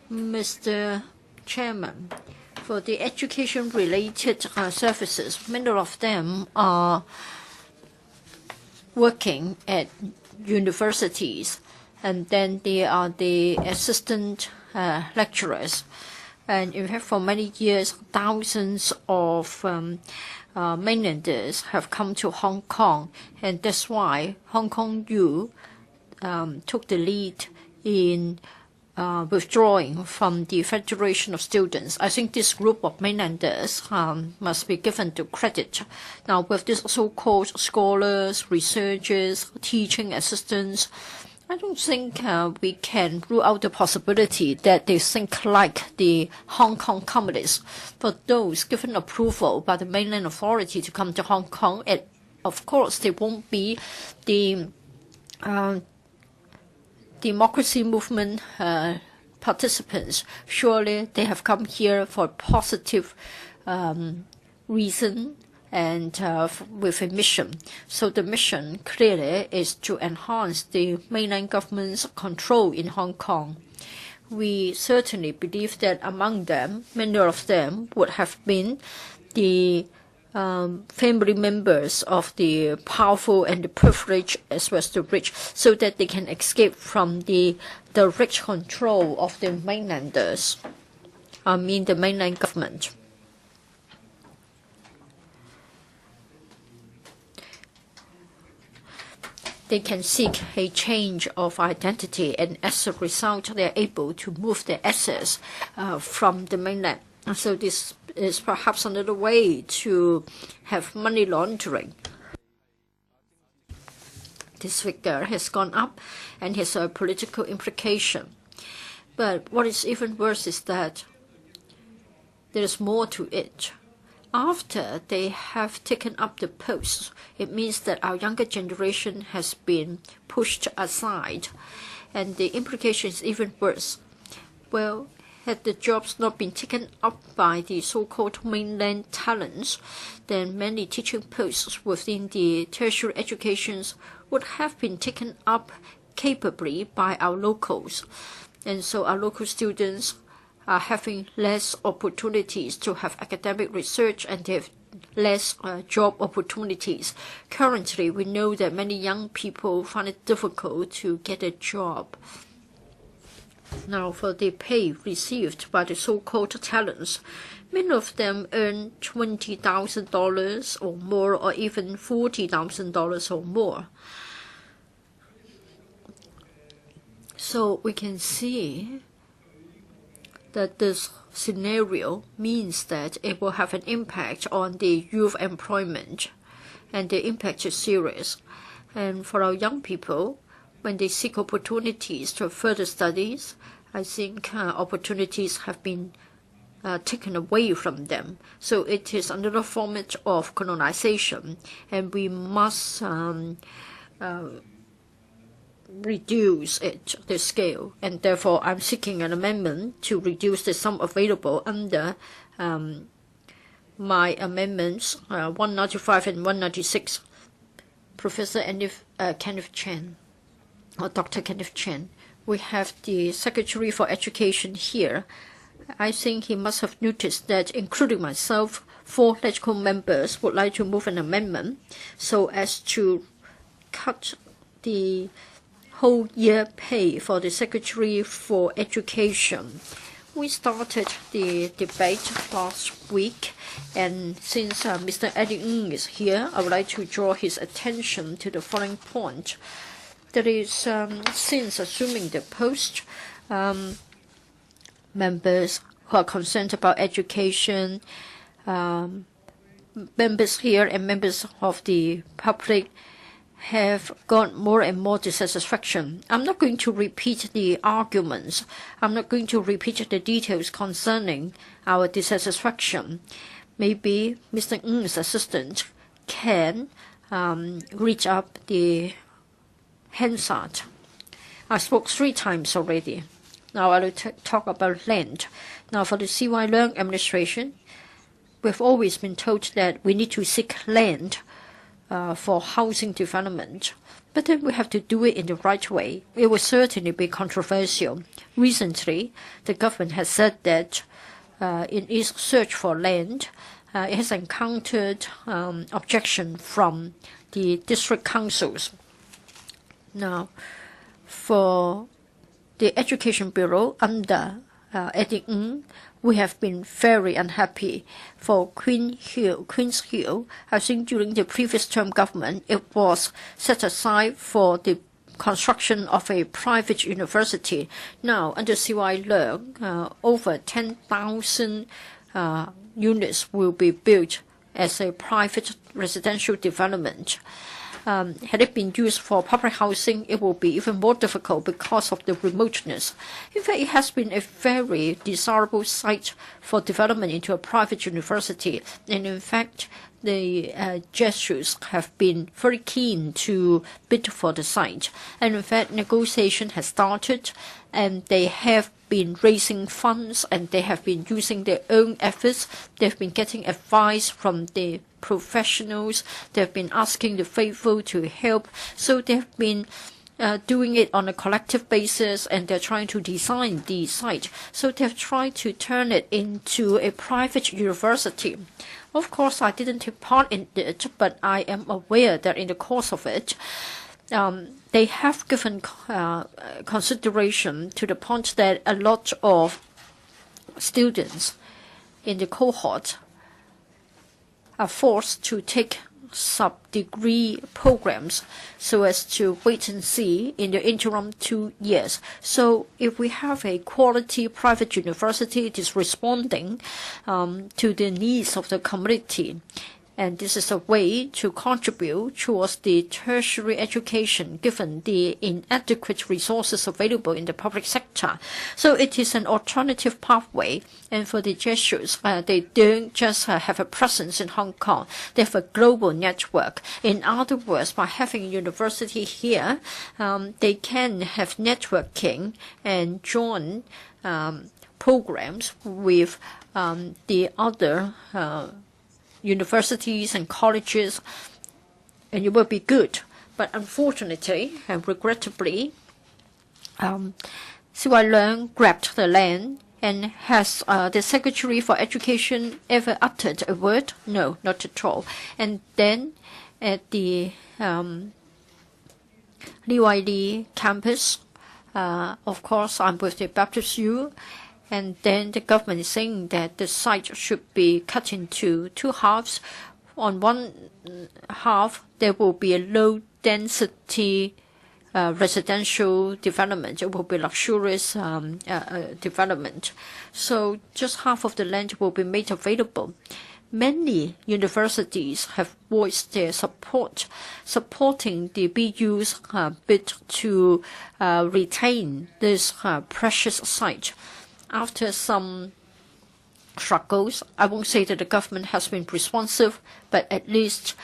Speaker 3: Mr. Chairman, for the education-related services, many of them are working at universities, and then they are the assistant lecturers. And in fact, for many years, thousands of mainlanders have come to Hong Kong, and that's why Hong Kong U took the lead in withdrawing from the Federation of Students. I think this group of mainlanders must be given to credit. Now, with these so-called scholars, researchers, teaching assistants, I don't think we can rule out the possibility that they think like the Hong Kong communists. For those given approval by the mainland authority to come to Hong Kong, and of course they won't be the democracy movement participants. Surely they have come here for a positive reason and with a mission. So the mission clearly is to enhance the mainland government's control in Hong Kong. We certainly believe that among them, many of them would have been the family members of the powerful and the privileged as well as the rich, so that they can escape from the direct control of the mainlanders, the mainland government. They can seek a change of identity, and as a result, they are able to move their assets from the mainland. So this is perhaps another way to have money laundering. This figure has gone up and has a political implication. But what is even worse is that there is more to it. After they have taken up the posts, it means that our younger generation has been pushed aside, and the implication is even worse. Well, had the jobs not been taken up by the so-called mainland talents, then many teaching posts within the tertiary educations would have been taken up capably by our locals. And so our local students are having less opportunities to have academic research, and they have less job opportunities. Currently, we know that many young people find it difficult to get a job. Now, for the pay received by the so-called talents, many of them earn $20,000 or more, or even $40,000 or more. So we can see that this scenario means that it will have an impact on the youth employment, and the impact is serious. And for our young people, when they seek opportunities to further studies, I think opportunities have been taken away from them. So it is another format of colonization, and we must reduce the scale. And therefore, I'm seeking an amendment to reduce the sum available under my amendments 195 and 196. Professor Kenneth Chen, or Dr. Kenneth Chen. We have the Secretary for Education here. I think he must have noticed that, including myself, 4 LegCo members would like to move an amendment so as to cut the whole year pay for the Secretary for Education. We started the debate last week, and since Mr. Eddie Ng is here, I would like to draw his attention to the following point. That is, since assuming the post, members who are concerned about education, members here and members of the public have got more and more dissatisfaction. I'm not going to repeat the arguments. I'm not going to repeat the details concerning our dissatisfaction. Maybe Mr. Ng's assistant can reach up the Hansard. I spoke 3 times already. Now I will talk about land. Now for the C.Y. Leung administration, we've always been told that we need to seek land for housing development. But then we have to do it in the right way. It will certainly be controversial. Recently, the government has said that in its search for land, it has encountered objection from the district councils. Now, for the Education Bureau under Eddie Ng, we have been very unhappy. For Queen's Hill, I think during the previous term government, it was set aside for the construction of a private university. Now, under Sau-lan, over 10,000 units will be built as a private residential development. Had it been used for public housing, it will be even more difficult because of the remoteness. In fact, it has been a very desirable site for development into a private university. And in fact, the Jesuits have been very keen to bid for the site. And in fact, negotiation has started, and they have been raising funds, and they have been using their own efforts. They've been getting advice from the professionals. They've been asking the faithful to help. So they've been doing it on a collective basis, and they're trying to design the site. So they've tried to turn it into a private university. Of course, I didn't take part in it, but I am aware that in the course of it, they have given consideration to the point that a lot of students in the cohort are forced to take sub-degree programs so as to wait and see in the interim 2 years. So if we have a quality private university, it is responding to the needs of the community. And this is a way to contribute towards the tertiary education given the inadequate resources available in the public sector. So it is an alternative pathway. And for the Jesuits, they don't just have a presence in Hong Kong. They have a global network. In other words, by having a university here, they can have networking and join programs with the other universities and colleges, and it will be good. But unfortunately and regrettably, Sau-lan grabbed the land. And has the Secretary for Education ever uttered a word? No, not at all. And then at the Wai-yip campus, of course, I'm with the Baptist U. And then the government is saying that the site should be cut into two halves. On one half, there will be a low-density residential development. It will be luxurious development. So just half of the land will be made available. Many universities have voiced their support, supporting the BU's bid to retain this precious site. After some struggles, I won't say that the government has been responsive, but at least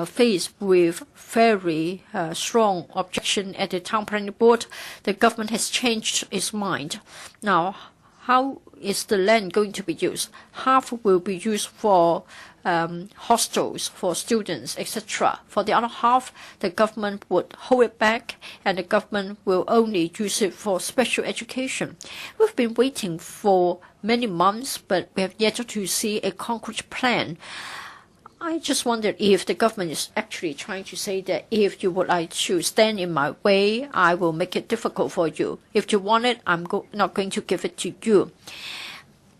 Speaker 3: faced with very strong objection at the town planning board, the government has changed its mind. Now, how is the land going to be used? Half will be used for hostels for students, etc. For the other half, the government would hold it back, and the government will only use it for special education. We've been waiting for many months, but we have yet to see a concrete plan. I just wondered if the government is actually trying to say that if you would like to stand in my way, I will make it difficult for you. If you want it, I'm not going to give it to you.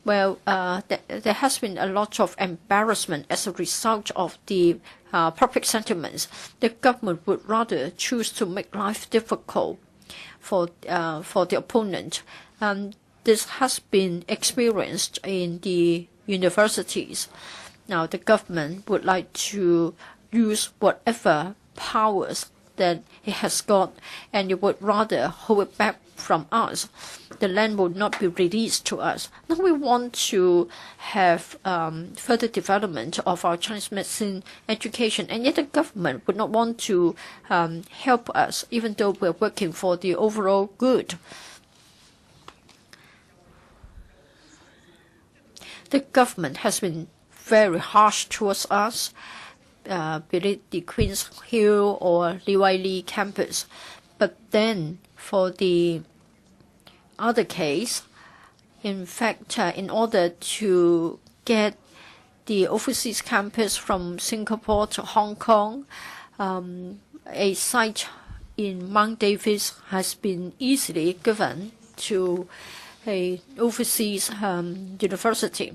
Speaker 3: Well, there has been a lot of embarrassment as a result of the public sentiments. The government would rather choose to make life difficult for the opponent. This has been experienced in the universities. Now, the government would like to use whatever powers that it has got, and it would rather hold it back from us. The land will not be released to us. Now we want to have further development of our Chinese medicine education, and yet the government would not want to help us, even though we're working for the overall good. The government has been very harsh towards us. the Queen's Hill or Li Wai-li campus. But then for the other case, in fact, in order to get the overseas campus from Singapore to Hong Kong, a site in Mount Davis has been easily given to a overseas university.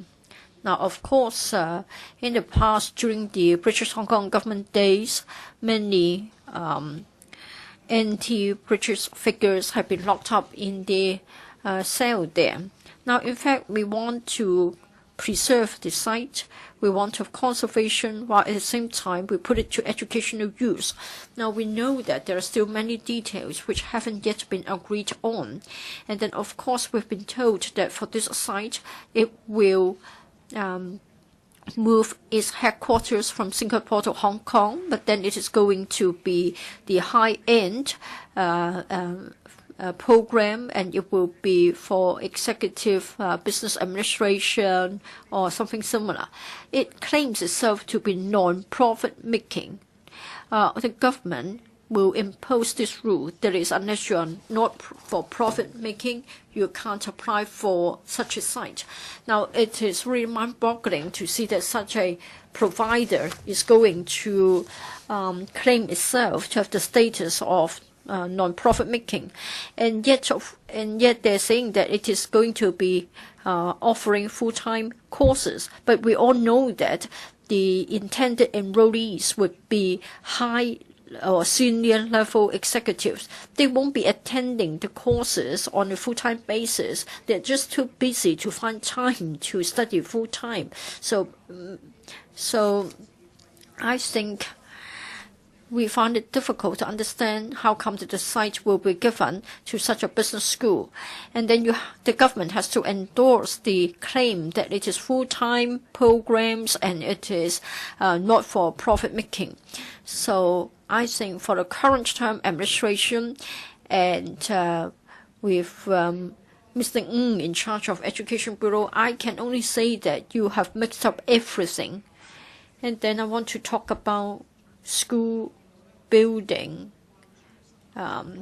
Speaker 3: Now, of course, in the past, during the British Hong Kong government days, many anti-British figures have been locked up in the cell there. Now, in fact, we want to preserve the site. We want to have conservation, while at the same time we put it to educational use. Now, we know that there are still many details which haven't yet been agreed on. And then, of course, we've been told that for this site, it will move its headquarters from Singapore to Hong Kong, but then it is going to be the high-end program, and it will be for executive business administration or something similar. It claims itself to be non-profit making. The government will impose this rule that is, unless you are not for profit making, you can't apply for such a site. Now, it is really mind-boggling to see that such a provider is going to claim itself to have the status of non-profit making, and yet they're saying that it is going to be offering full-time courses. But we all know that the intended enrollees would be high or senior level executives. They won't be attending the courses on a full-time basis. They're just too busy to find time to study full-time. So I think we find it difficult to understand how come that the site will be given to such a business school. And then the government has to endorse the claim that it is full-time programs and it is not for profit making. So I think for the current term administration and with Mr. Ng in charge of Education Bureau, I can only say that you have mixed up everything. And then I want to talk about school building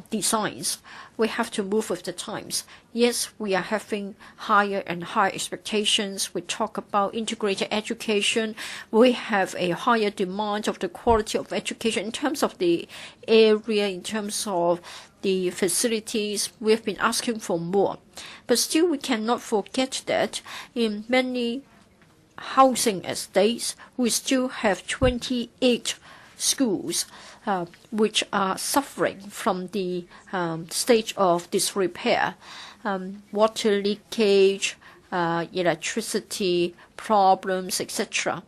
Speaker 3: designs. We have to move with the times. Yes, we are having higher and higher expectations. We talk about integrated education. We have a higher demand of the quality of education in terms of the area, in terms of the facilities. We've been asking for more. But still, we cannot forget that in many housing estates, we still have 28 schools which are suffering from the stage of disrepair, water leakage, electricity problems, etc.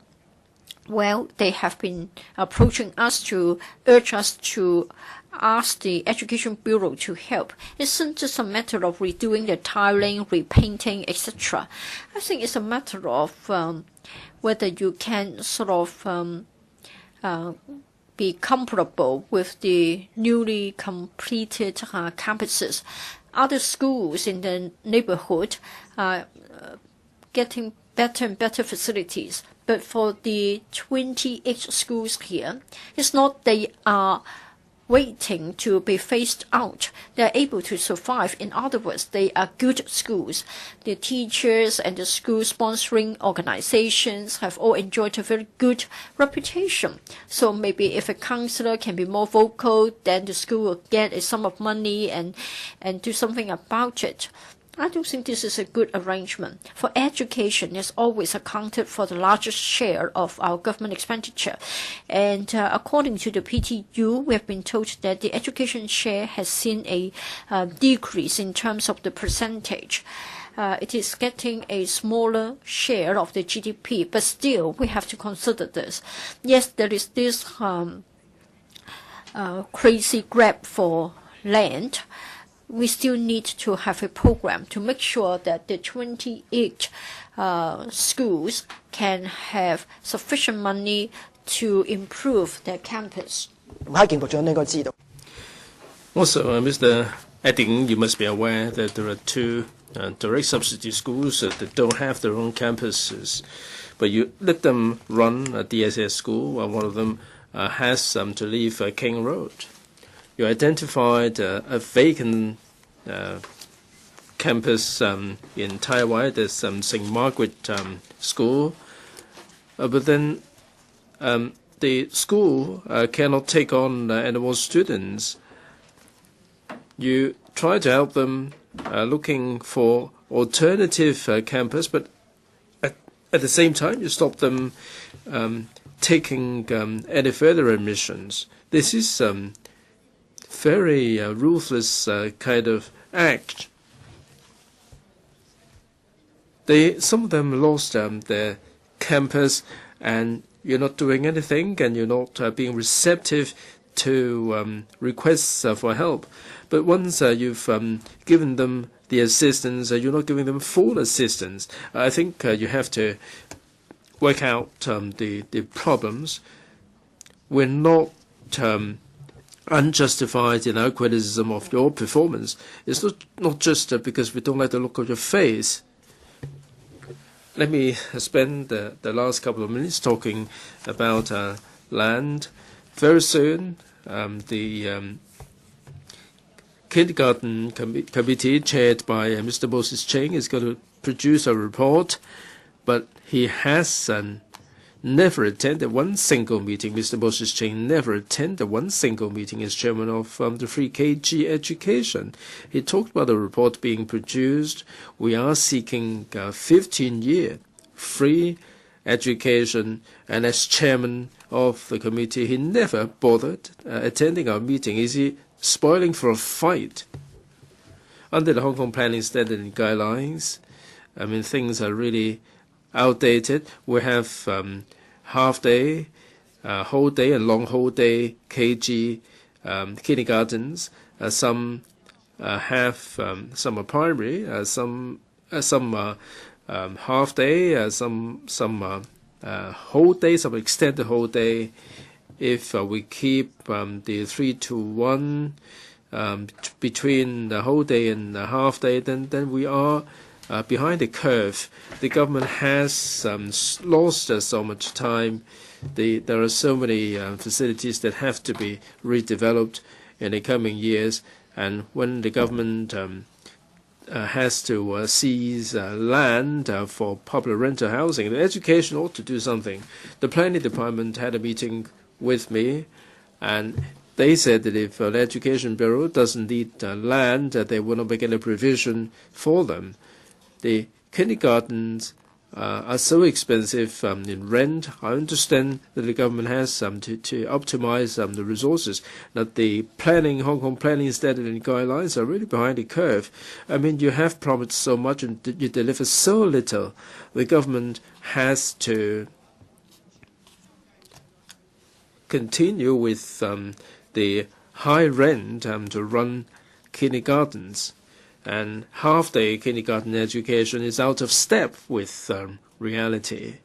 Speaker 3: Well, they have been approaching us to urge us to ask the Education Bureau to help. It's not just a matter of redoing the tiling, repainting, etc. I think it's a matter of whether you can sort of be comfortable with the newly completed campuses. Other schools in the neighborhood are getting better and better facilities. But for the 28 schools here, it's not they are waiting to be phased out. They are able to survive. In other words, they are good schools. The teachers and the school sponsoring organizations have all enjoyed a very good reputation. So maybe if a counselor can be more vocal, then the school will get a sum of money and do something about it. I don't think this is a good arrangement. For education, it's always accounted for the largest share of our government expenditure. And according to the PTU, we have been told that the education share has seen a decrease in terms of the percentage. It is getting a smaller share of the GDP, but still we have to consider this. Yes, there is this crazy grab for land. We still need to have a program to make sure that the 28 schools can have sufficient money to improve their campus.
Speaker 1: Also, Mr. Edding, you must be aware that there are two direct subsidy schools that don't have their own campuses. but you let them run a DSS school while one of them has to leave King Road. You identified a vacant campus in Taiwan. There's St. Margaret School, but then the school cannot take on any more students. You try to help them looking for alternative campus, but at the same time you stop them taking any further admissions. This is very ruthless kind of act. Some of them lost their campus, and you're not doing anything, and you're not being receptive to requests for help. But once you've given them the assistance, you're not giving them full assistance. I think you have to work out the problems. We're not unjustified in our criticism of your performance. It's not just because we don't like the look of your face. Let me spend the last couple of minutes talking about land. Very soon, the kindergarten committee chaired by Mr. Moses Cheng is going to produce a report, but he has never attended one single meeting. Mr. Moses Cheng never attended one single meeting as chairman of the Free KG Education. He talked about the report being produced. We are seeking 15-year free education, and as chairman of the committee, he never bothered attending our meeting. Is he spoiling for a fight? Under the Hong Kong Planning Standard and Guidelines, I mean, things are really outdated. We have half day, whole day, and long whole day KG kindergartens. Some are primary, some are half day, some whole day, some extended whole day. If we keep the 3 to 1 between the whole day and the half day, then we are behind the curve. The government has lost so much time. There are so many facilities that have to be redeveloped in the coming years, and when the government has to seize land for public rental housing, the education ought to do something. The planning department had a meeting with me, and they said that if the Education Bureau doesn't need land, they will not make any provision for them. The kindergartens are so expensive in rent. I understand that the government has to optimize the resources. That the Hong Kong Planning Standard and Guidelines are really behind the curve. I mean, you have promised so much and you deliver so little. The government has to continue with the high rent to run kindergartens. And half-day kindergarten education is out of step with reality,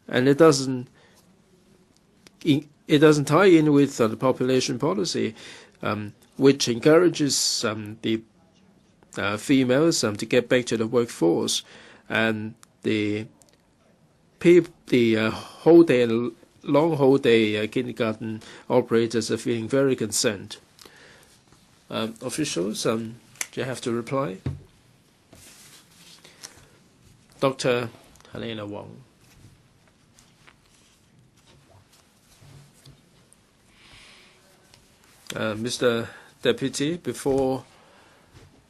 Speaker 1: and it doesn't tie in with the population policy, which encourages the females to get back to the workforce, and the whole day and long whole day kindergarten operators are feeling very concerned. Officials, do you have to reply? Dr. Helena Wong. Mr. Deputy, before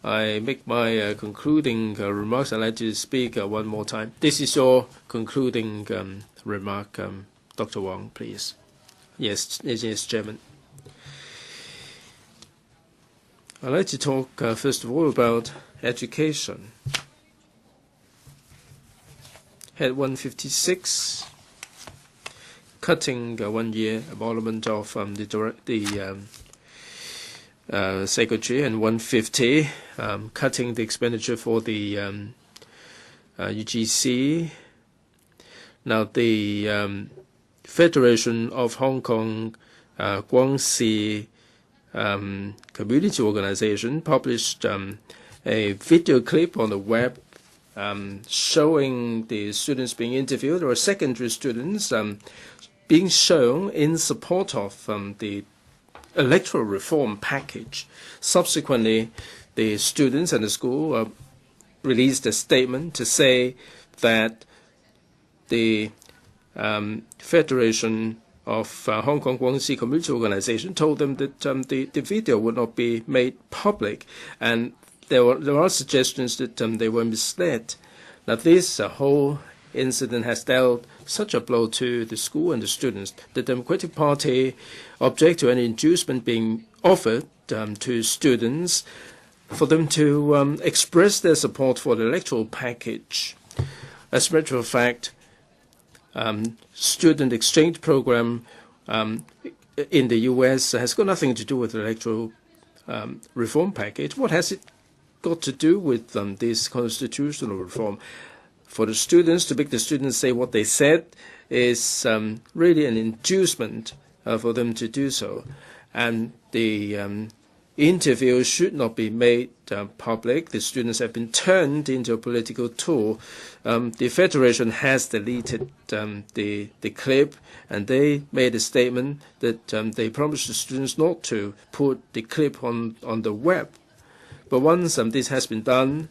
Speaker 1: I make my concluding remarks, I'd like to speak one more time. This is your concluding remark, Dr. Wong, please. Yes, Chairman. I'd like to talk, first of all, about education. Head 156, cutting 1 year, abolishment of the secretary, and 150, cutting the expenditure for the UGC. Now, the Federation of Hong Kong Guangxi Community Organization published a video clip on the web showing the students being interviewed, or secondary students being shown in support of the electoral reform package. Subsequently, the students and the school released a statement to say that the Federation of Hong Kong Guangxi Community Organization told them that the video would not be made public, and there are suggestions that they were misled. Now, this whole incident has dealt such a blow to the school and the students. The Democratic Party object to any inducement being offered to students for them to express their support for the electoral package. As a matter of fact, student exchange program in the U.S. has got nothing to do with the electoral reform package. What has it got to do with this constitutional reform? For the students, to make the students say what they said is really an inducement for them to do so. And the interview should not be made public. The students have been turned into a political tool. The Federation has deleted the clip, and they made a statement that they promised the students not to put the clip on the web. But once this has been done,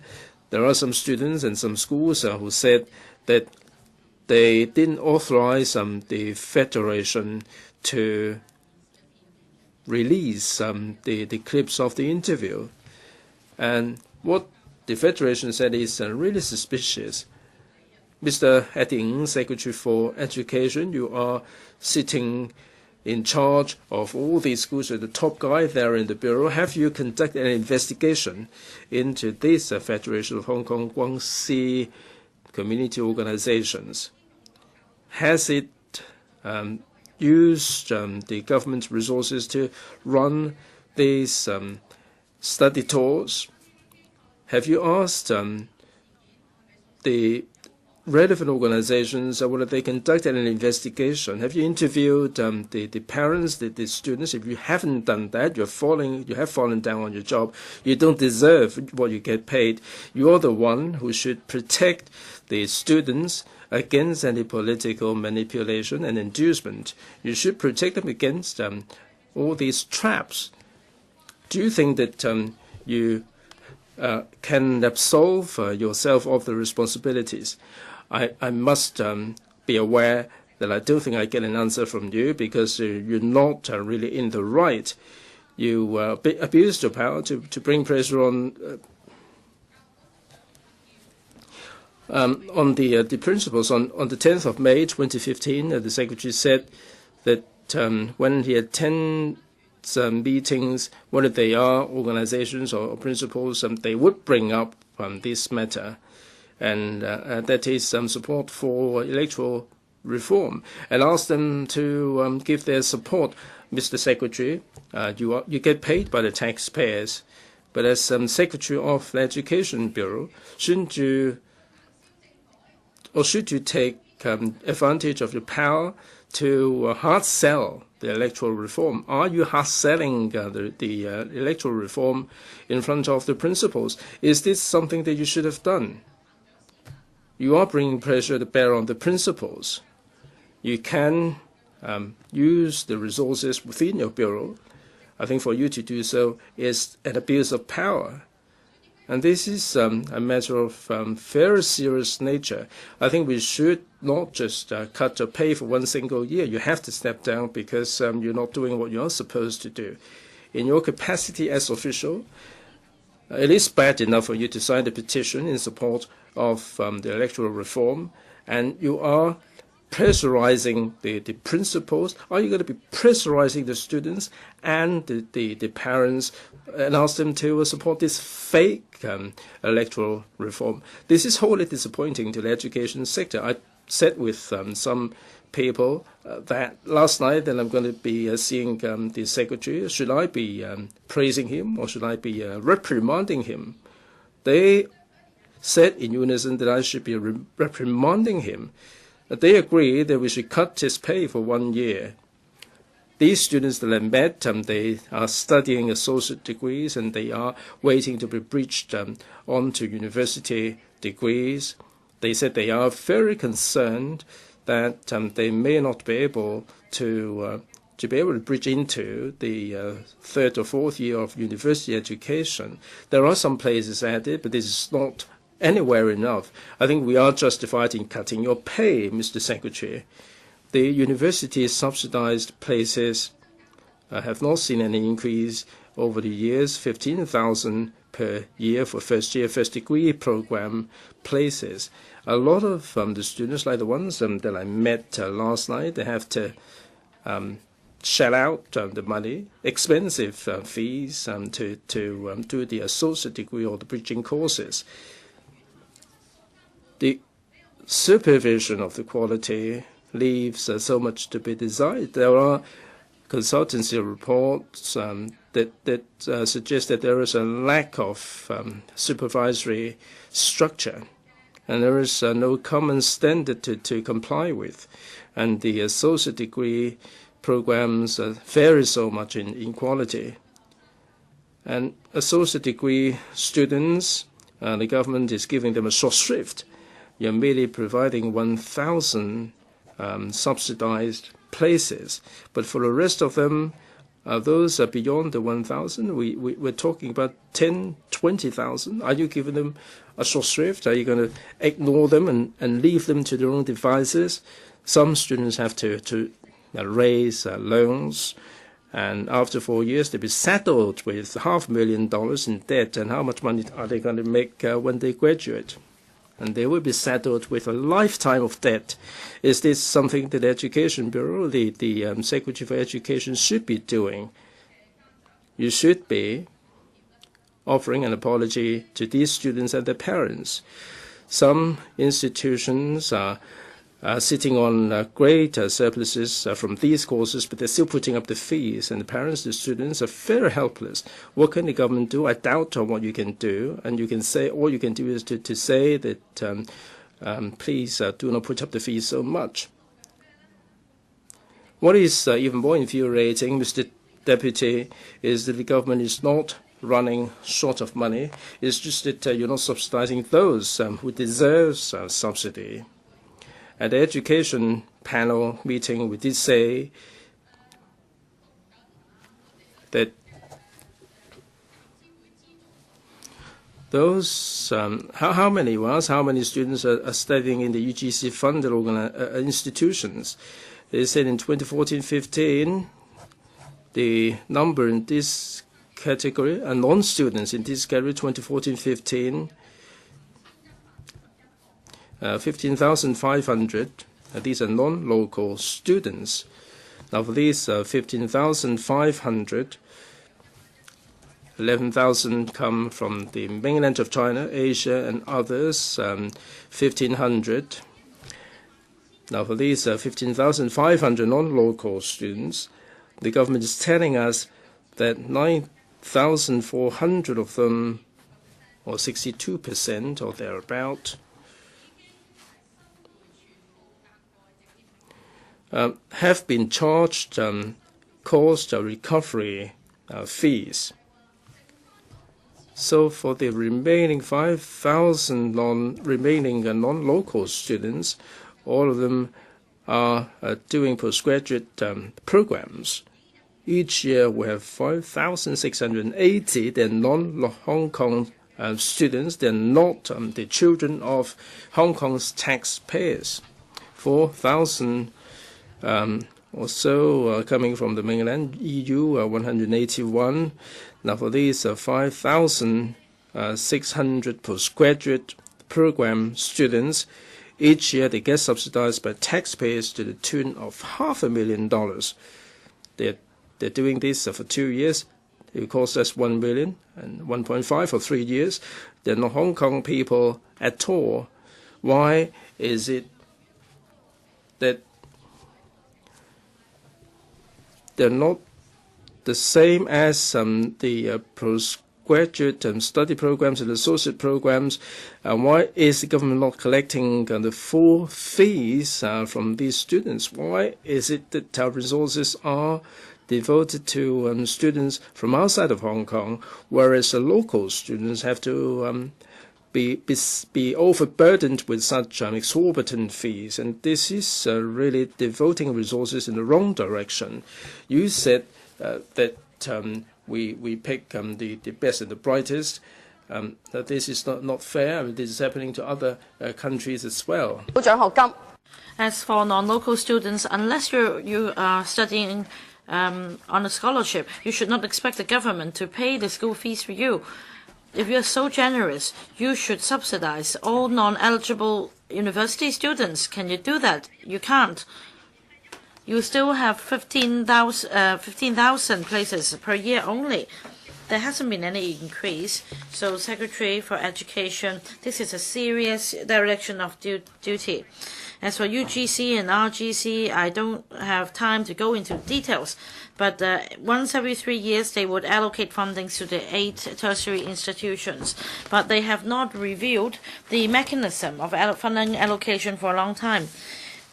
Speaker 1: there are some students and some schools who said that they didn't authorize the Federation to release the clips of the interview. And what the Federation said is really suspicious. Mr. Edding, Secretary for Education, you are sitting in charge of all these schools. You're the top guy there in the Bureau. Have you conducted an investigation into this Federation of Hong Kong Guangxi Community Organizations? Has it used the government's resources to run these study tours? Have you asked the relevant organizations whether they conducted an investigation? Have you interviewed the parents, the students? If you haven't done that, you have fallen down on your job. You don't deserve what you get paid. You are the one who should protect the students against any political manipulation and inducement. You should protect them against all these traps. Do you think that you can absolve yourself of the responsibilities? I must be aware that I don't think I get an answer from you, because you're not really in the right. You abused your power to bring pressure on the principals. On the 10th of May 2015, the Secretary said that when he attends meetings, whether they are organizations or principals, they would bring up this matter, and that is support for electoral reform, and ask them to give their support. Mr. Secretary, you get paid by the taxpayers, but as Secretary of the Education Bureau, shouldn't you, or should you take advantage of your power to hard sell the electoral reform? Are you hard selling the electoral reform in front of the principals? Is this something that you should have done? You are bringing pressure to bear on the principals. You can use the resources within your bureau. I think for you to do so is an abuse of power. And this is a matter of very serious nature. I think we should not just cut your pay for one single year. You have to step down because you're not doing what you're supposed to do. In your capacity as official, it is bad enough for you to sign the petition in support of the electoral reform, and you are pressurizing the principals. Are you going to be pressurizing the students and the parents and ask them to support this fake electoral reform? This is wholly disappointing to the education sector. I said with some people that last night that I'm going to be seeing the Secretary. Should I be praising him or should I be reprimanding him? They said in unison that I should be reprimanding him. They agree that we should cut his pay for 1 year. These students that I met, they are studying associate degrees and they are waiting to be breached onto university degrees, they said they are very concerned that they may not be able to bridge into the third or fourth year of university education. There are some places added, but this is not anywhere enough. I think we are justified in cutting your pay, Mr. Secretary. The university subsidized places have not seen any increase over the years, 15,000 per year for first-year, first-degree program places. A lot of the students, like the ones that I met last night, they have to shell out the money, expensive fees to do the associate degree or the bridging courses. The supervision of the quality leaves so much to be desired. There are consultancy reports that suggest that there is a lack of supervisory structure, and there is no common standard to comply with. And the associate degree programs vary so much in quality. And associate degree students, the government is giving them a short shrift. You're merely providing 1,000 subsidized places. But for the rest of them, those are beyond the 1,000. We're talking about 10, 20,000. Are you giving them a short shrift? Are you going to ignore them and leave them to their own devices? Some students have to raise loans, and after 4 years they'll be saddled with $500,000 in debt. And how much money are they going to make when they graduate? And they will be saddled with a lifetime of debt. Is this something that the Education Bureau, the Secretary for Education, should be doing? You should be offering an apology to these students and their parents. Some institutions are sitting on great surpluses from these courses, but they're still putting up the fees, and the parents, the students are very helpless. What can the government do? I doubt on what you can do, and you can say, all you can do is to say that please do not put up the fees so much. What is even more infuriating, Mr. Deputy, is that the government is not running short of money. It's just that you're not subsidizing those who deserve subsidy. At the education panel meeting, we did say that those how many students are studying in the UGC-funded institutions. They said in 2014-15, the number in this category, non-students in this category, 2014-15, 15,500. These are non-local students. Now, for these 15,500, 11,000 come from the mainland of China, Asia, and others, 1,500. Now, for these 15,500 non-local students, the government is telling us that 9,400 of them, or 62% or thereabout, have been charged cost recovery fees. So for the remaining 5,000 non-local students, all of them are doing postgraduate programs. Each year we have 5,680. They're non-Hong Kong students. They're not the children of Hong Kong's taxpayers. 4,000 or so coming from the mainland, EU 181. Now for these 5,600 postgraduate program students, each year they get subsidized by taxpayers to the tune of $500,000. They're doing this for 2 years. It costs us $1 million and 1.5 for 3 years. They're not Hong Kong people at all. Why is it that they're not the same as the postgraduate study programs and associate programs? Why is the government not collecting the full fees from these students? Why is it that our resources are devoted to students from outside of Hong Kong, whereas the local students have to be overburdened with such exorbitant fees, and this is really devoting resources in the wrong direction. You said that we pick the best and the brightest. That this is not fair. This is happening to other countries as well.
Speaker 2: As for non-local students, unless you are studying on a scholarship, you should not expect the government to pay the school fees for you. If you are so generous, you should subsidize all non-eligible university students. Can you do that? You can't. You still have 15,000 places per year only. There hasn't been any increase. So, Secretary for Education, this is a serious direction of duty. As for UGC and RGC, I don't have time to go into details, but once every 3 years they would allocate fundings to the 8 tertiary institutions. But they have not reviewed the mechanism of funding allocation for a long time.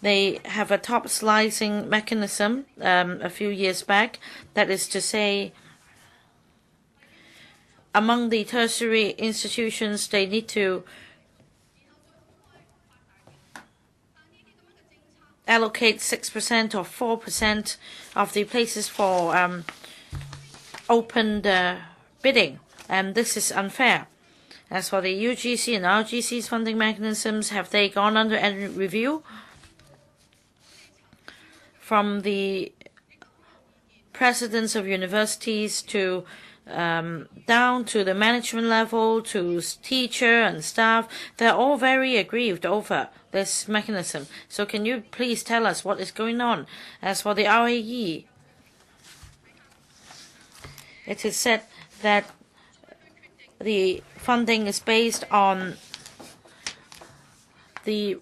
Speaker 2: They have a top slicing mechanism a few years back. That is to say, among the tertiary institutions, they need to allocate 6% or 4% of the places for open bidding, and this is unfair. As for the UGC and RGC's funding mechanisms, have they gone under any review? From the presidents of universities to down to the management level, to teacher and staff, they're all very aggrieved over this mechanism. So can you please tell us what is going on? As for the RAE, it is said that the funding is based on the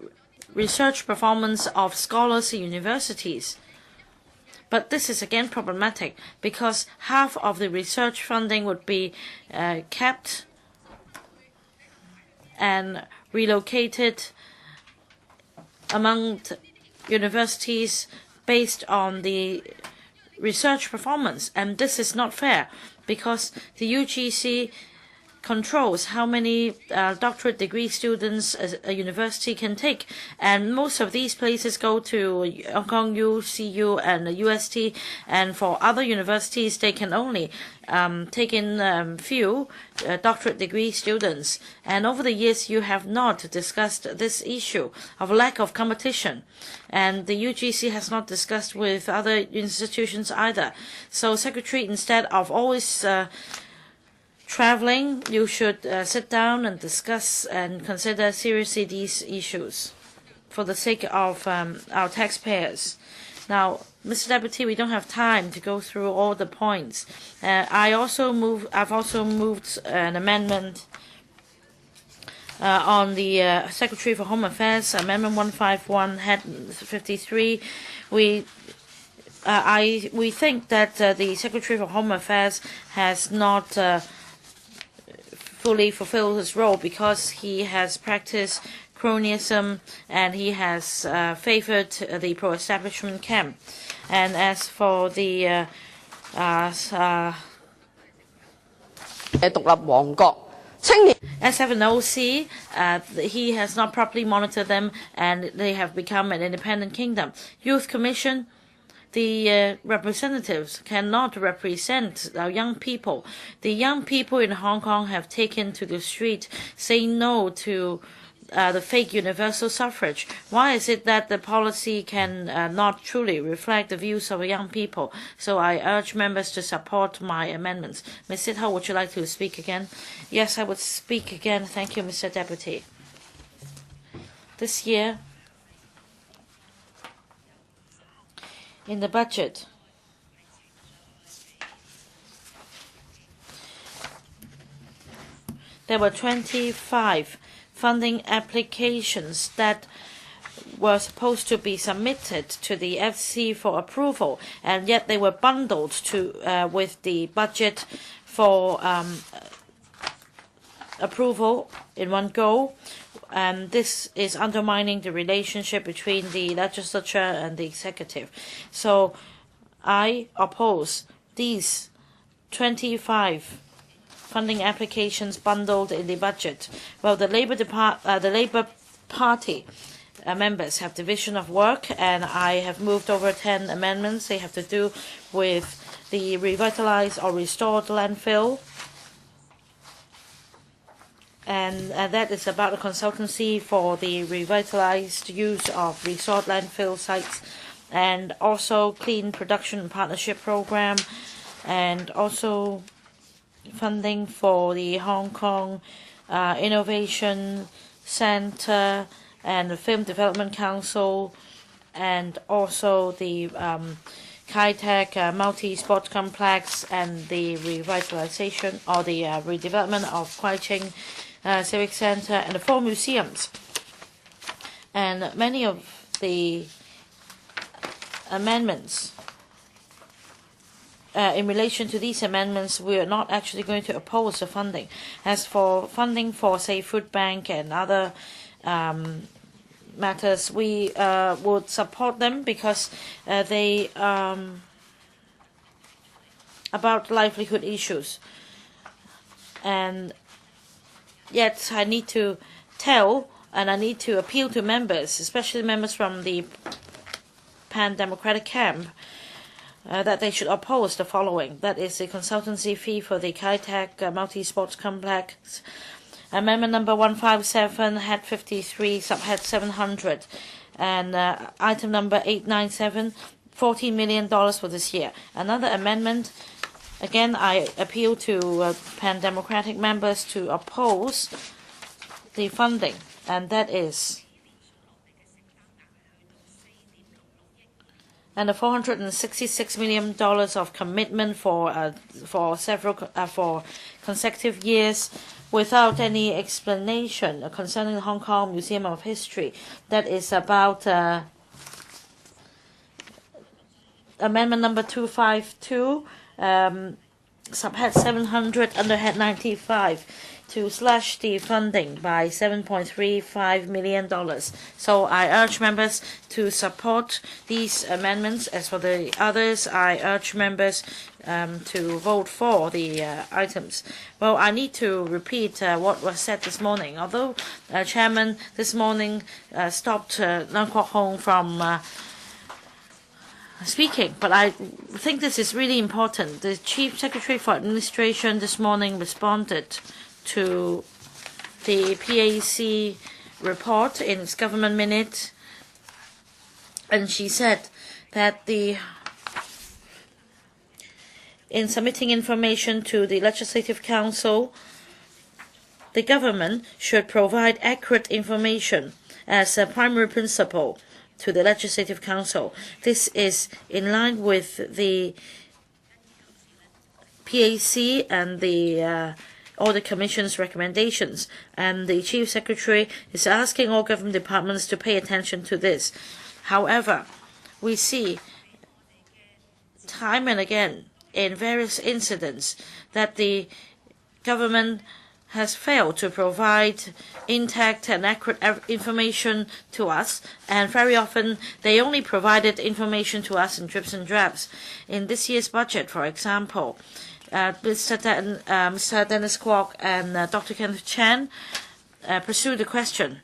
Speaker 2: research performance of scholars in universities. But this is again problematic because half of the research funding would be kept and relocated among universities based on the research performance. And this is not fair because the UGC controls how many doctorate degree students a university can take, and most of these places go to Hong Kong U, CU, and UST, and for other universities they can only take in few doctorate degree students. And over the years you have not discussed this issue of lack of competition, and the UGC has not discussed with other institutions either. So, Secretary, instead of always traveling, you should sit down and discuss and consider seriously these issues for the sake of our taxpayers. Now, Mr. Deputy, we don't have time to go through all the points. I've also moved an amendment on the Secretary for Home Affairs, Amendment 151, Head 53. We think that the Secretary for Home Affairs has not fully fulfill his role because he has practiced cronyism and he has favored the pro-establishment camp. And as for the SF&OC, he has not properly monitored them and they have become an independent kingdom. Youth Commission, the representatives cannot represent our young people. The young people in Hong Kong have taken to the street saying no to the fake universal suffrage. Why is it that the policy can not truly reflect the views of young people? So I urge members to support my amendments. Ms. Sitho, would you like to speak again? Yes, I would speak again. Thank you, Mr. Deputy. This year, in the budget, there were 25 funding applications that were supposed to be submitted to the FC for approval, and yet they were bundled with the budget for approval in one go. And this is undermining the relationship between the legislature and the executive. So I oppose these 25 funding applications bundled in the budget. Well, the Labour Party members have division of work, and I have moved over 10 amendments. They have to do with the revitalized or restored landfill, and that is about a consultancy for the revitalized use of restored landfill sites, and also clean production partnership program, and also funding for the Hong Kong Innovation Center and the Film Development Council, and also the Kai-tak multi-sport complex, and the revitalization or the redevelopment of Chi-chuen Civic Center, and the 4 museums. And many of the amendments, in relation to these amendments, we are not actually going to oppose the funding. As for funding for, say, food bank and other matters, we would support them because they about livelihood issues. And yet I need to tell and I need to appeal to members, especially members from the pan-democratic camp, that they should oppose the following. That is the consultancy fee for the Kai-tak multi-sports complex. Amendment number 157, head 53, subhead 700. And item number 897, $14 million for this year. Another amendment, again, I appeal to pan-democratic members to oppose the funding, and that is and the $466 million of commitment for consecutive years without any explanation concerning the Hong Kong Museum of History. That is about amendment number 252, subhead 700 under head 95, to slash the funding by $7.35 million. So I urge members to support these amendments. As for the others, I urge members to vote for the items. Well, I need to repeat what was said this morning. Although Chairman this morning stopped Kwok-hung from speaking, but I think this is really important. The Chief Secretary for Administration this morning responded to the PAC report in its government minute, and she said that in submitting information to the Legislative Council, the government should provide accurate information as a primary principle to the Legislative Council. This is in line with the PAC and all the Commission's recommendations, and the Chief Secretary is asking all government departments to pay attention to this. However, we see time and again in various incidents that the government has failed to provide intact and accurate information to us, and very often they only provided information to us in drips and drabs. In this year's budget, for example, Mr. Dennis Kwok and Dr. Kenneth Chan pursued the question.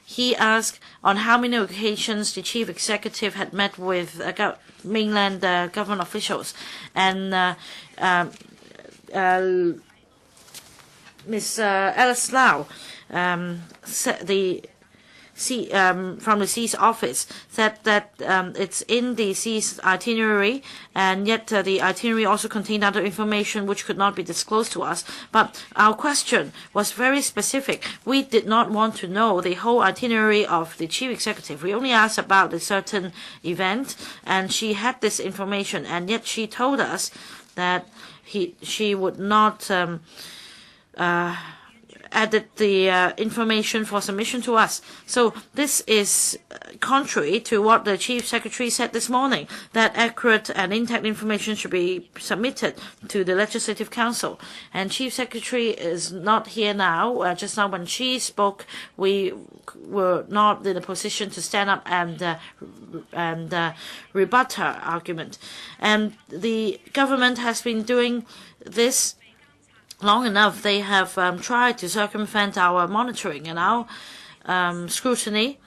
Speaker 2: He asked on how many occasions the chief executive had met with mainland government officials, and Ms. Alice Lau, from the C's office, said that it's in the C's itinerary, and yet the itinerary also contained other information which could not be disclosed to us. But our question was very specific. We did not want to know the whole itinerary of the chief executive. We only asked about a certain event, and she had this information, and yet she told us that she would not added the information for submission to us. So this is contrary to what the Chief Secretary said this morning, that accurate and intact information should be submitted to the Legislative Council. And Chief Secretary is not here now. Just now when she spoke, we were not in a position to stand up and rebut her argument. And the government has been doing this long enough, they have tried to circumvent our monitoring and our scrutiny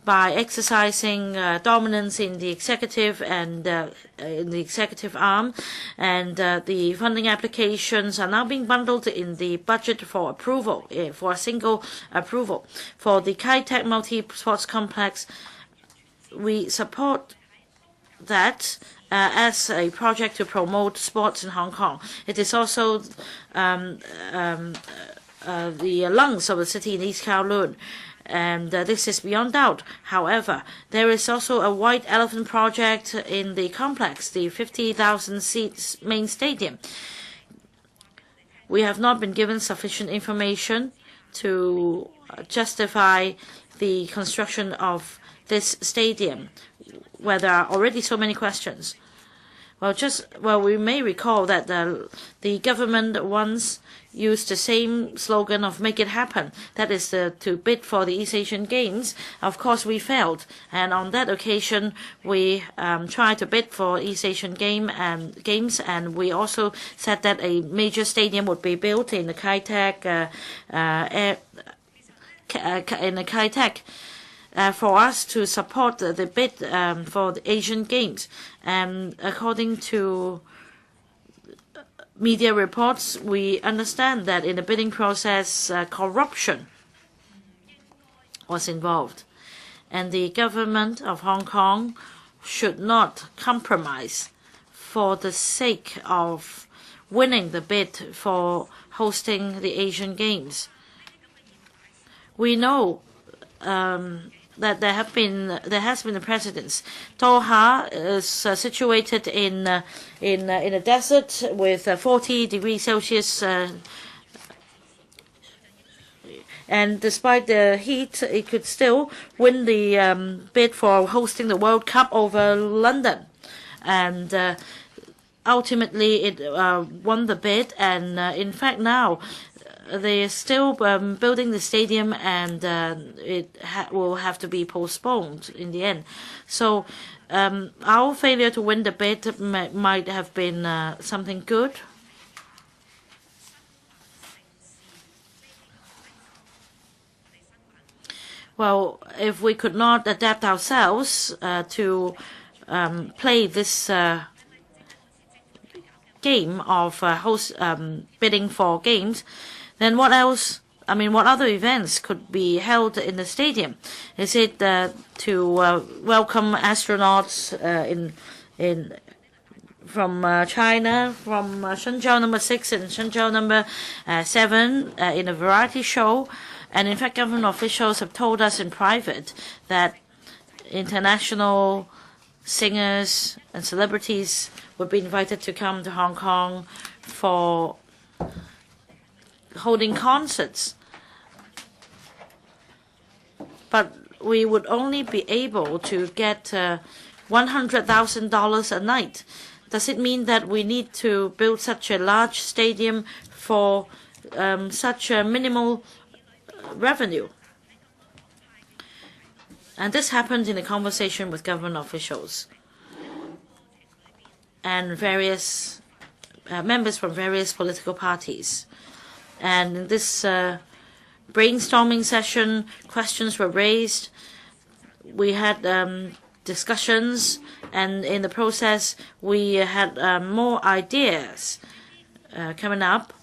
Speaker 2: by exercising dominance in the executive and in the executive arm, and the funding applications are now being bundled in the budget for approval, for a single approval. For the Kai-Tak multi-sports complex, we support that as a project to promote sports in Hong Kong. It is also the lungs of the city in East Kowloon. And this is beyond doubt. However, there is also a white elephant project in the complex, the 50,000 seats main stadium. We have not been given sufficient information to justify the construction of this stadium, where there are already so many questions. Well, we may recall that the government once used the same slogan of "Make it happen." That is to bid for the East Asian Games. Of course, we failed, and on that occasion, we tried to bid for East Asian Games, and we also said that a major stadium would be built in the Kai-Tak for us to support the bid for the Asian Games. And according to media reports, we understand that in the bidding process, corruption was involved. And the government of Hong Kong should not compromise for the sake of winning the bid for hosting the Asian Games. We know that there has been a precedence. Doha is situated in a desert with 40 degrees Celsius, and despite the heat, it could still win the bid for hosting the World Cup over London, and ultimately it won the bid. And in fact now, they are still building the stadium, and it will have to be postponed in the end. So our failure to win the bid might have been something good. Well, if we could not adapt ourselves to play this game of bidding for games, then what else? I mean, what other events could be held in the stadium? Is it to welcome astronauts from China, from Shenzhou number 6 and Shenzhou number 7 in a variety show? And in fact, government officials have told us in private that international singers and celebrities would be invited to come to Hong Kong for holding concerts. But we would only be able to get $100,000 a night. Does it mean that we need to build such a large stadium for such a minimal revenue? And this happened in a conversation with government officials and various members from various political parties. And in this brainstorming session, questions were raised. We had discussions, and in the process, we had more ideas coming up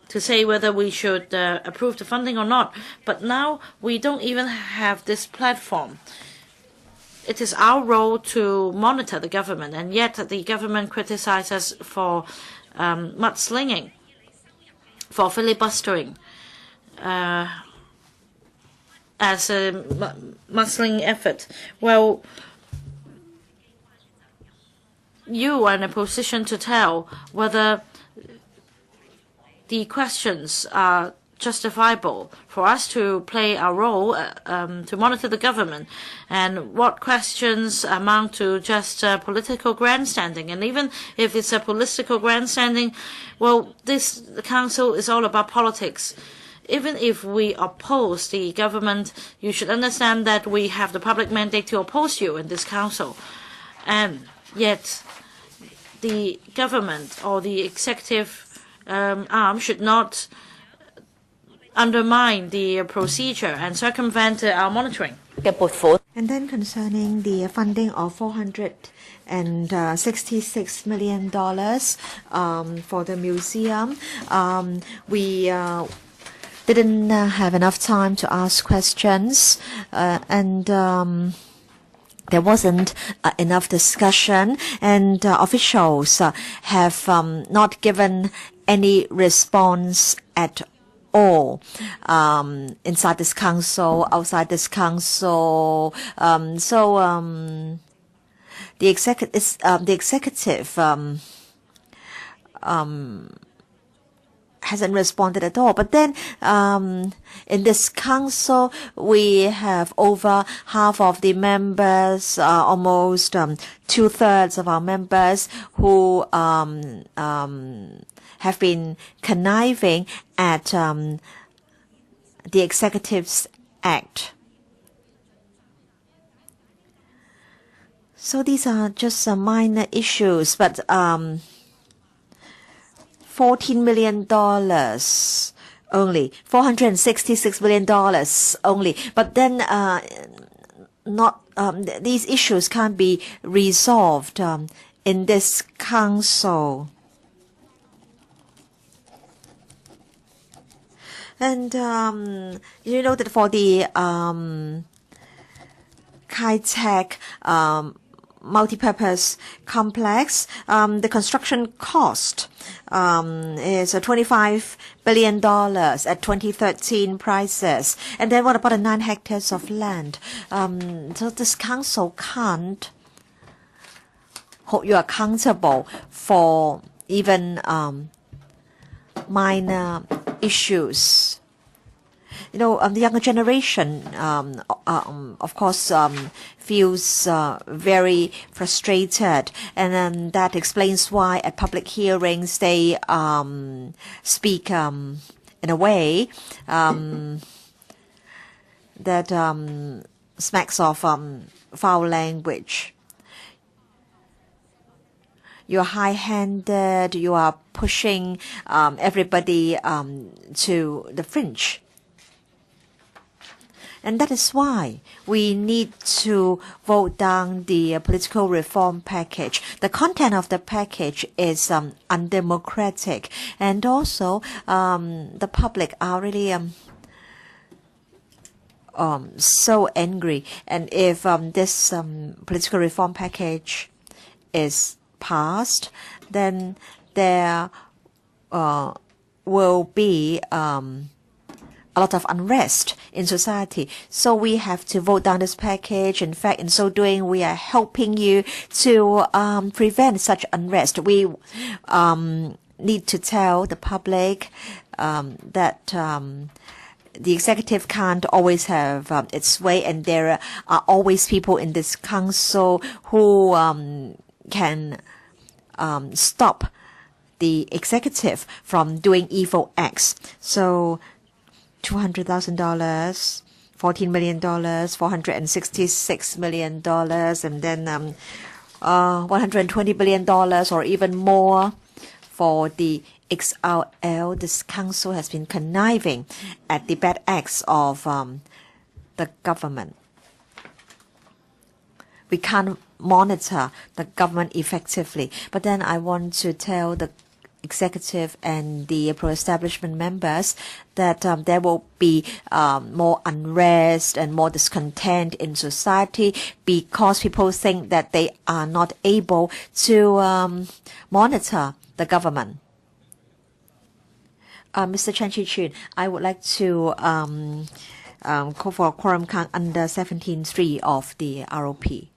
Speaker 2: to say whether we should approve the funding or not. But now we don't even have this platform. It is our role to monitor the government, and yet the government criticizes us for mudslinging, for filibustering, as a mudslinging effort. Well, you are in a position to tell whether the questions are justifiable for us to play our role to monitor the government, and what questions amount to just political grandstanding. And even if it's a political grandstanding, well, this council is all about politics. Even if we oppose the government, you should understand that we have the public mandate to oppose you in this council. And yet the government or the executive arm should not undermine the procedure and circumvent our monitoring.
Speaker 4: And then concerning the funding of $466 million for the museum, we didn't have enough time to ask questions, and there wasn't enough discussion, and officials have not given any response at all inside this council, outside this council. The executive hasn't responded at all. But then in this council, we have over half of the members, almost 2/3 of our members who have been conniving at the Executives Act. So these are just some minor issues, but $14 million only, $466 million only. But then these issues can't be resolved in this council. And you know that for the Kai-Tak multipurpose complex, the construction cost is $25 billion at 2013 prices. And then what about the 9 hectares of land? So this council can't hold you accountable for even minor issues. You know, the younger generation, of course, feels very frustrated, and that explains why at public hearings they speak in a way that smacks of foul language. You're high-handed. You are pushing everybody to the fringe. And that is why we need to vote down the political reform package. The content of the package is undemocratic. And also, the public are really so angry. And if this political reform package is passed, then there will be a lot of unrest in society. So we have to vote down this package. In fact, in so doing, we are helping you to prevent such unrest. We need to tell the public that the executive can't always have its way, and there are always people in this council who can stop the executive from doing evil acts. So $200,000, $14 million, $466 million, and then $120 billion or even more for the XRL. This council has been conniving at the bad acts of the government. We can't monitor the government effectively. But then I want to tell the executive and the pro-establishment members that there will be more unrest and more discontent in society because people think that they are not able to monitor the government. Mr. Chi-chuen, I would like to call for a quorum count under 17.3 of the ROP.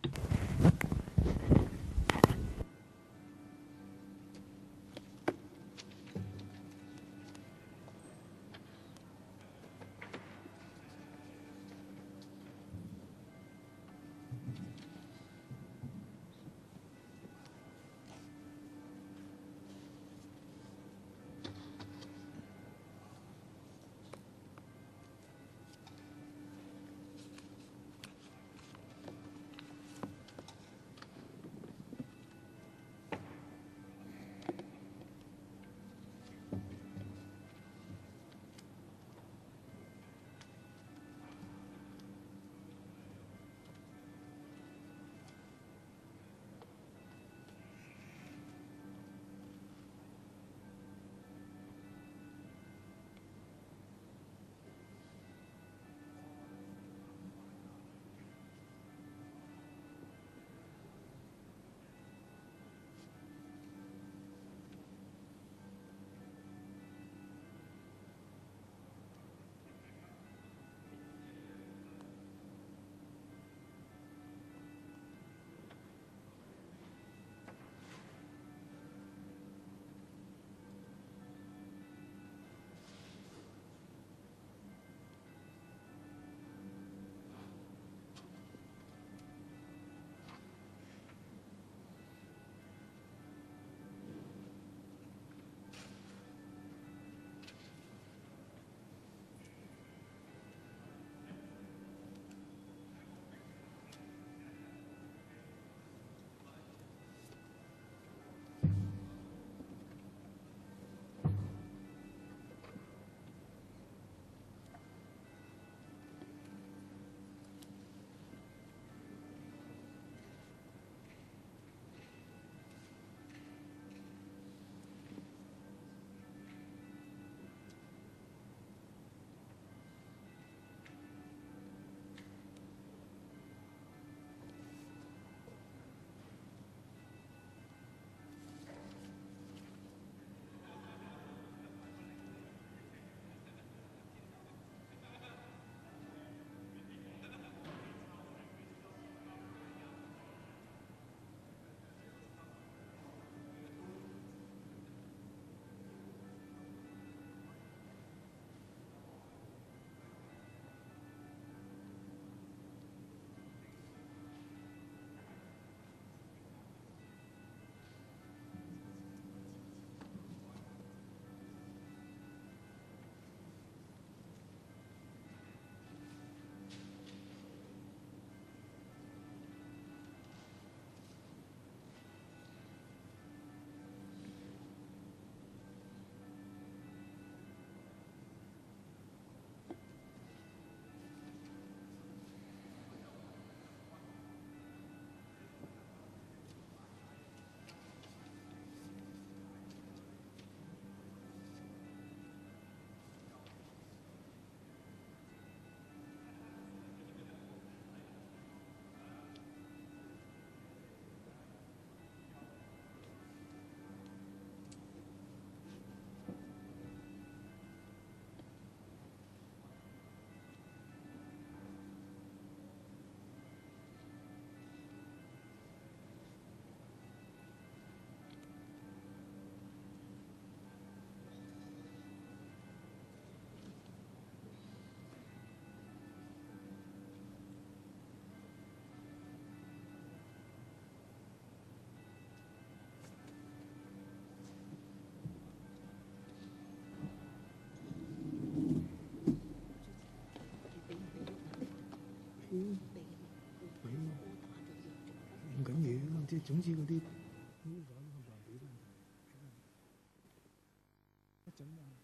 Speaker 5: 唔緊要，即係總之嗰啲一陣啊。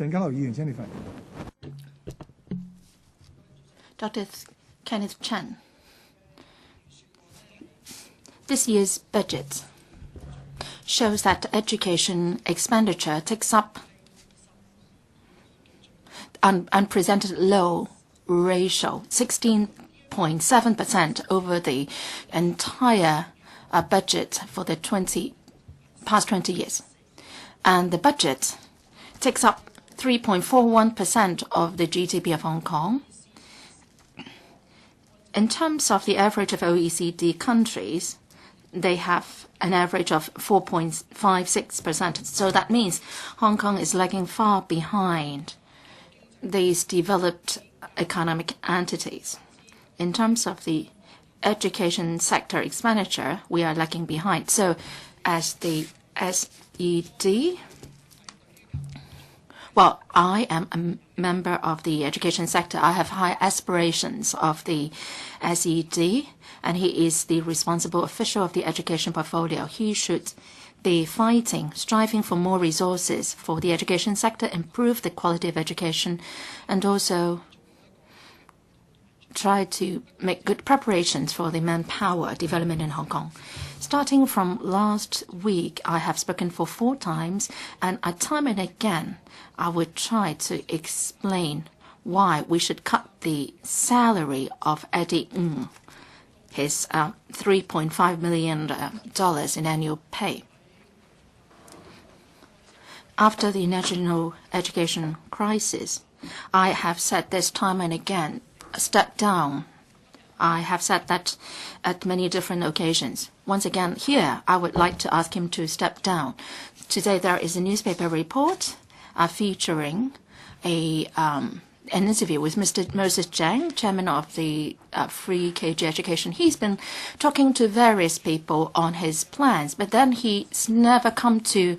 Speaker 5: 陳家樂議員，請你發言。
Speaker 6: Dr. Kenneth Chen. This year's budget shows that education expenditure takes up unprecedented low ratio, 16.7% over the entire budget for the past 20 years. And the budget takes up 3.41% of the GDP of Hong Kong. In terms of the average of OECD countries, they have an average of 4.56%. So that means Hong Kong is lagging far behind these developed economic entities. In terms of the education sector expenditure, we are lagging behind. So as the SED, well, I am a member of the education sector. I have high aspirations of the SED, and he is the responsible official of the education portfolio. He should be striving for more resources for the education sector, improve the quality of education, and also try to make good preparations for the manpower development in Hong Kong. Starting from last week, I have spoken for 4 times, and time and again, I would try to explain why we should cut the salary of Eddie Ng, his $3.5 million in annual pay. After the national education crisis, I have said this time and again, step down. I have said that at many different occasions. Once again, here, I would like to ask him to step down. Today, there is a newspaper report featuring an interview with Mr. Moses Zhang, chairman of the Free KG Education. He's been talking to various people on his plans, but then he's never come to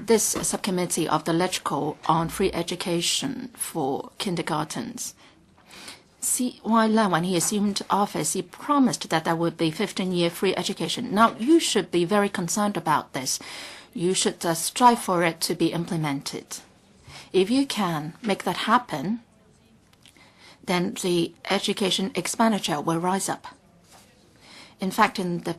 Speaker 6: this subcommittee of the LegCo on free education for kindergartens. Wai-Lan, when he assumed office, he promised that there would be 15-year free education. Now, you should be very concerned about this. You should strive for it to be implemented. If you can make that happen, then the education expenditure will rise up. In fact, in the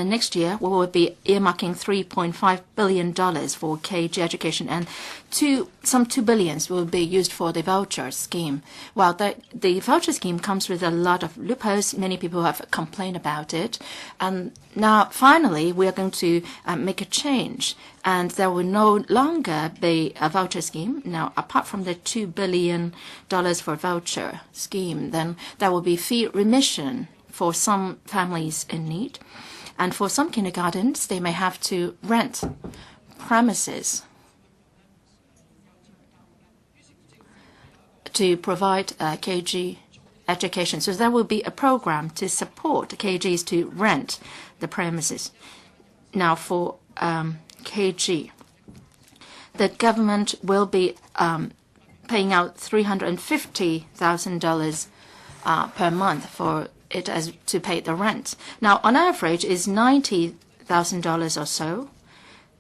Speaker 6: next year, we will be earmarking $3.5 billion for KG education, and some $2 billion will be used for the voucher scheme. Well, the voucher scheme comes with a lot of loopholes. Many people have complained about it. And now, finally, we are going to make a change, and there will no longer be a voucher scheme. Now, apart from the $2 billion for voucher scheme, then there will be fee remission for some families in need. And for some kindergartens, they may have to rent premises to provide KG education. So there will be a program to support KGs to rent the premises. Now for KG, the government will be paying out $350,000 per month for it as to pay the rent. Now, on average, is $90,000 or so.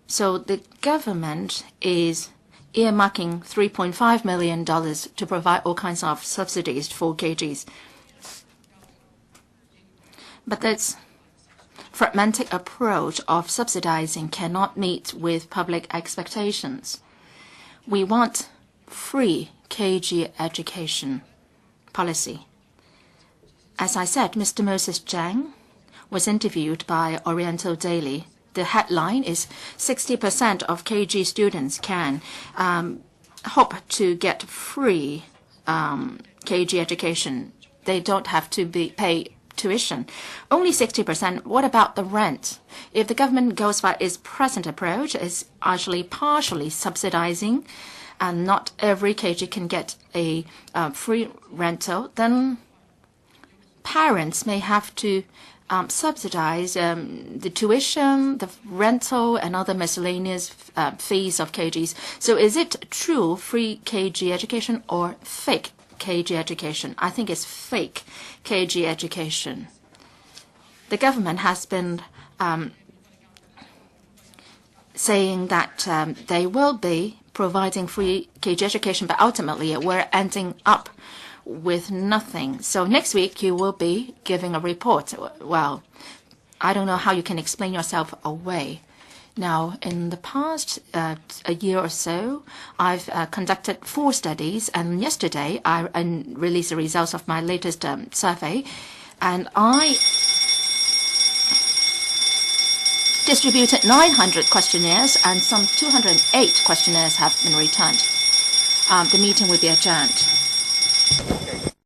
Speaker 6: So the government is earmarking $3.5 million to provide all kinds of subsidies for KGs. But that's fragmented approach of subsidizing cannot meet with public expectations. We want free KG education policy. As I said, Mr. Moses Zhang was interviewed by Oriental Daily. The headline is 60% of KG students can hope to get free KG education. They don't have to pay tuition. Only 60%. What about the rent? If the government goes by its present approach, is actually partially subsidizing, and not every KG can get a free rental, then parents may have to subsidize the tuition, the rental, and other miscellaneous fees of KGs. So is it true free KG education or fake KG education? I think it's fake KG education. The government has been saying that they will be providing free KG education, but ultimately we're ending up with nothing. So next week you will be giving a report. Well, I don't know how you can explain yourself away. Now, in the past a year or so, I've conducted 4 studies, and yesterday I released the results of my latest survey, and I distributed 900 questionnaires, and some 208 questionnaires have been returned. The meeting will be adjourned.